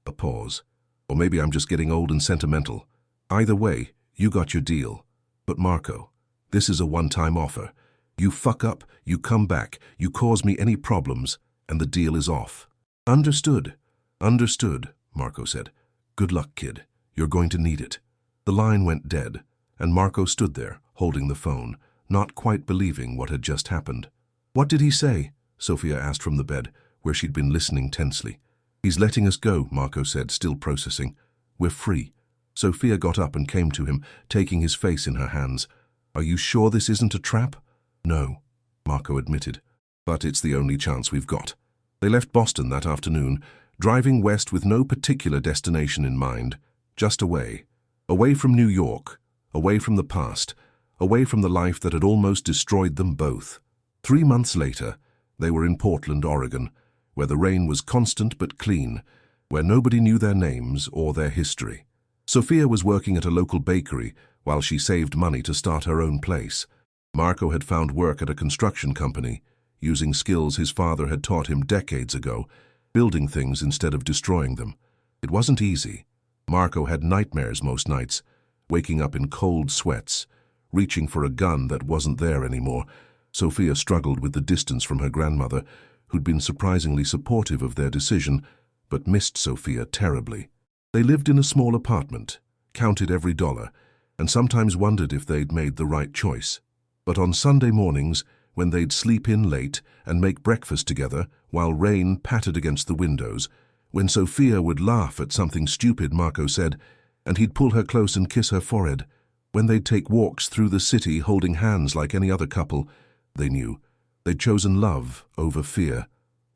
A pause. Or maybe I'm just getting old and sentimental. Either way, you got your deal. But Marco, this is a one-time offer. You fuck up, you come back, you cause me any problems, and the deal is off. Understood. Understood, Marco said. Good luck, kid. You're going to need it. The line went dead, and Marco stood there, holding the phone, not quite believing what had just happened. What did he say? Sophia asked from the bed, where she'd been listening tensely. He's letting us go, Marco said, still processing. We're free. Sophia got up and came to him, taking his face in her hands. Are you sure this isn't a trap? No, Marco admitted. But it's the only chance we've got. They left Boston that afternoon, driving west with no particular destination in mind, just away. Away from New York, away from the past, away from the life that had almost destroyed them both. 3 months later, they were in Portland, Oregon, where the rain was constant but clean, where nobody knew their names or their history. Sophia was working at a local bakery while she saved money to start her own place. Marco had found work at a construction company, using skills his father had taught him decades ago, building things instead of destroying them. It wasn't easy, Marco had nightmares most nights, waking up in cold sweats, reaching for a gun that wasn't there anymore. Sophia struggled with the distance from her grandmother, who'd been surprisingly supportive of their decision, but missed Sophia terribly. They lived in a small apartment, counted every dollar, and sometimes wondered if they'd made the right choice. But on Sunday mornings, when they'd sleep in late and make breakfast together while rain pattered against the windows, when Sophia would laugh at something stupid Marco said, and he'd pull her close and kiss her forehead, when they'd take walks through the city holding hands like any other couple, they knew they'd chosen love over fear,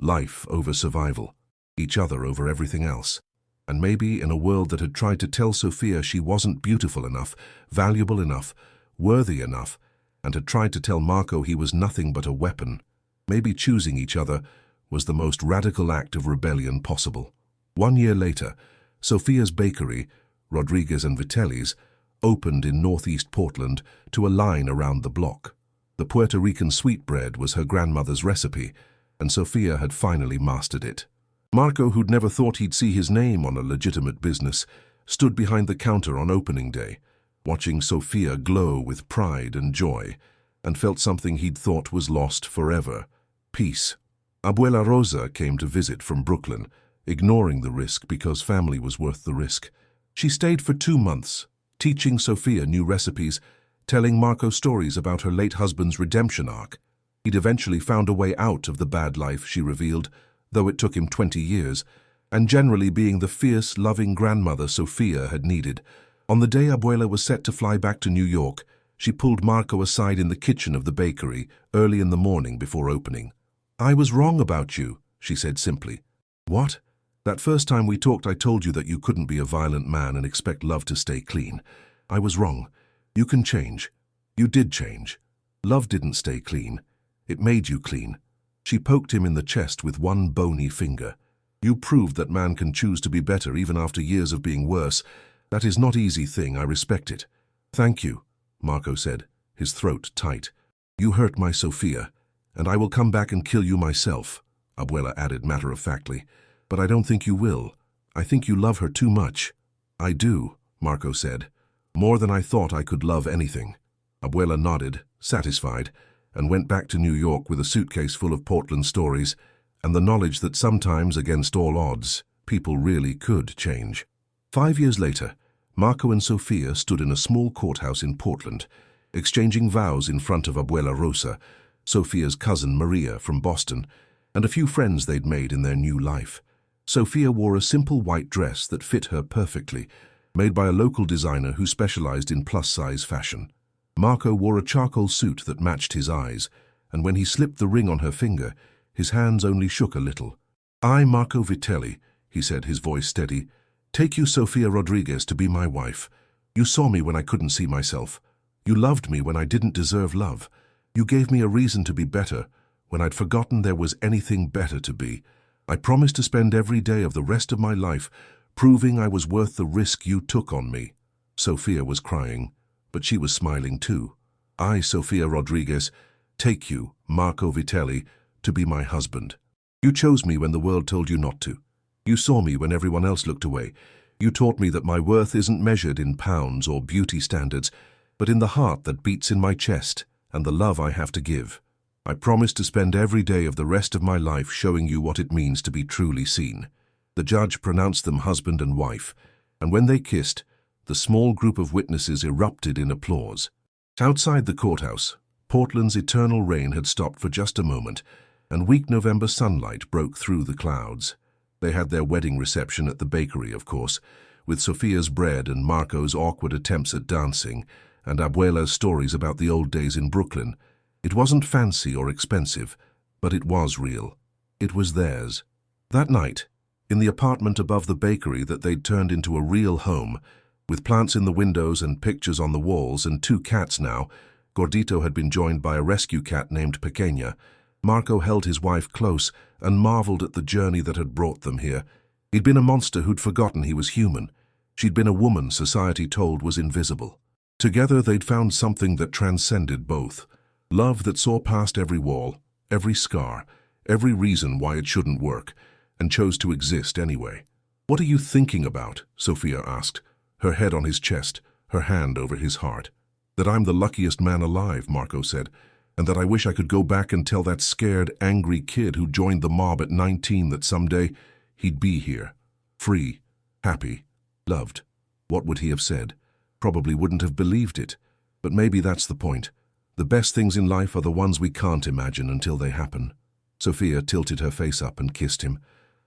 life over survival, each other over everything else. And maybe in a world that had tried to tell Sophia she wasn't beautiful enough, valuable enough, worthy enough, and had tried to tell Marco he was nothing but a weapon, maybe choosing each other was the most radical act of rebellion possible. 1 year later, Sophia's bakery, Rodriguez and Vitelli's, opened in northeast Portland to a line around the block. The Puerto Rican sweetbread was her grandmother's recipe, and Sophia had finally mastered it. Marco, who'd never thought he'd see his name on a legitimate business, stood behind the counter on opening day, watching Sophia glow with pride and joy, and felt something he'd thought was lost forever: peace. Abuela Rosa came to visit from Brooklyn, ignoring the risk because family was worth the risk. She stayed for 2 months, teaching Sophia new recipes, telling Marco stories about her late husband's redemption arc. He'd eventually found a way out of the bad life, she revealed, though it took him 20 years, and generally being the fierce, loving grandmother Sophia had needed. On the day Abuela was set to fly back to New York, she pulled Marco aside in the kitchen of the bakery early in the morning before opening. "I was wrong about you," she said simply. "What? That first time we talked I told you that you couldn't be a violent man and expect love to stay clean. I was wrong. You can change. You did change. Love didn't stay clean. It made you clean." She poked him in the chest with one bony finger. "You proved that man can choose to be better even after years of being worse. That is not easy thing, I respect it." "Thank you," Marco said, his throat tight. "You hurt my Sophia, and I will come back and kill you myself," Abuela added matter-of-factly. "But I don't think you will. I think you love her too much." "I do," Marco said. "More than I thought I could love anything." Abuela nodded, satisfied, and went back to New York with a suitcase full of Portland stories and the knowledge that sometimes, against all odds, people really could change. 5 years later, Marco and Sophia stood in a small courthouse in Portland, exchanging vows in front of Abuela Rosa, Sophia's cousin Maria from Boston, and a few friends they'd made in their new life. Sophia wore a simple white dress that fit her perfectly, made by a local designer who specialized in plus-size fashion. Marco wore a charcoal suit that matched his eyes, and when he slipped the ring on her finger, his hands only shook a little. "I, Marco Vitelli," he said, his voice steady, "take you, Sophia Rodriguez, to be my wife. You saw me when I couldn't see myself. You loved me when I didn't deserve love. You gave me a reason to be better, when I'd forgotten there was anything better to be. I promise to spend every day of the rest of my life proving I was worth the risk you took on me." Sophia was crying, but she was smiling too. "I, Sophia Rodriguez, take you, Marco Vitelli, to be my husband. You chose me when the world told you not to. You saw me when everyone else looked away. You taught me that my worth isn't measured in pounds or beauty standards, but in the heart that beats in my chest and the love I have to give. I promise to spend every day of the rest of my life showing you what it means to be truly seen." The judge pronounced them husband and wife, and when they kissed, the small group of witnesses erupted in applause. Outside the courthouse, Portland's eternal rain had stopped for just a moment, and weak November sunlight broke through the clouds. They had their wedding reception at the bakery, of course, with Sophia's bread and Marco's awkward attempts at dancing, and Abuela's stories about the old days in Brooklyn. It wasn't fancy or expensive, but it was real. It was theirs. That night, in the apartment above the bakery that they'd turned into a real home, with plants in the windows and pictures on the walls and 2 cats now, Gordito had been joined by a rescue cat named Pequeña. Marco held his wife close and marveled at the journey that had brought them here. He'd been a monster who'd forgotten he was human. She'd been a woman society told was invisible. Together they'd found something that transcended both. Love that saw past every wall, every scar, every reason why it shouldn't work, and chose to exist anyway. "What are you thinking about?" Sophia asked, her head on his chest, her hand over his heart. "That I'm the luckiest man alive," Marco said, "and that I wish I could go back and tell that scared, angry kid who joined the mob at 19 that someday he'd be here, free, happy, loved." What would he have said? Probably wouldn't have believed it. But maybe that's the point. The best things in life are the ones we can't imagine until they happen. Sophia tilted her face up and kissed him.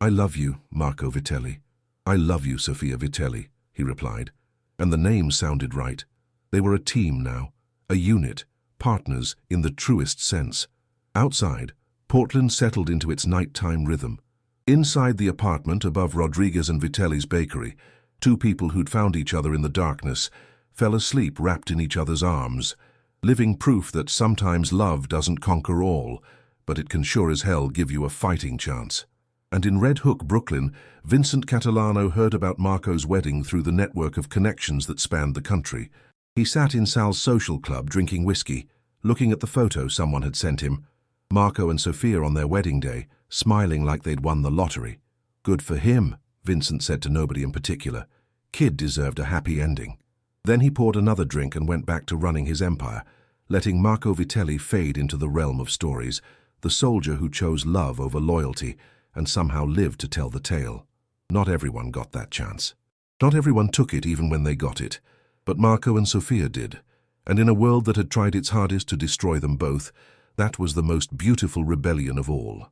"I love you, Marco Vitelli." "I love you, Sophia Vitelli," he replied. And the names sounded right. They were a team now, a unit, partners in the truest sense. Outside, Portland settled into its nighttime rhythm. Inside the apartment above Rodriguez and Vitelli's bakery, two people who'd found each other in the darkness fell asleep wrapped in each other's arms, living proof that sometimes love doesn't conquer all, but it can sure as hell give you a fighting chance. And in Red Hook, Brooklyn, Vincent Catalano heard about Marco's wedding through the network of connections that spanned the country. He sat in Sal's social club drinking whiskey, looking at the photo someone had sent him. Marco and Sophia on their wedding day, smiling like they'd won the lottery. "Good for him," Vincent said to nobody in particular. "Kid deserved a happy ending." Then he poured another drink and went back to running his empire, letting Marco Vitelli fade into the realm of stories, the soldier who chose love over loyalty and somehow lived to tell the tale. Not everyone got that chance. Not everyone took it even when they got it. But Marco and Sophia did. And in a world that had tried its hardest to destroy them both, that was the most beautiful rebellion of all.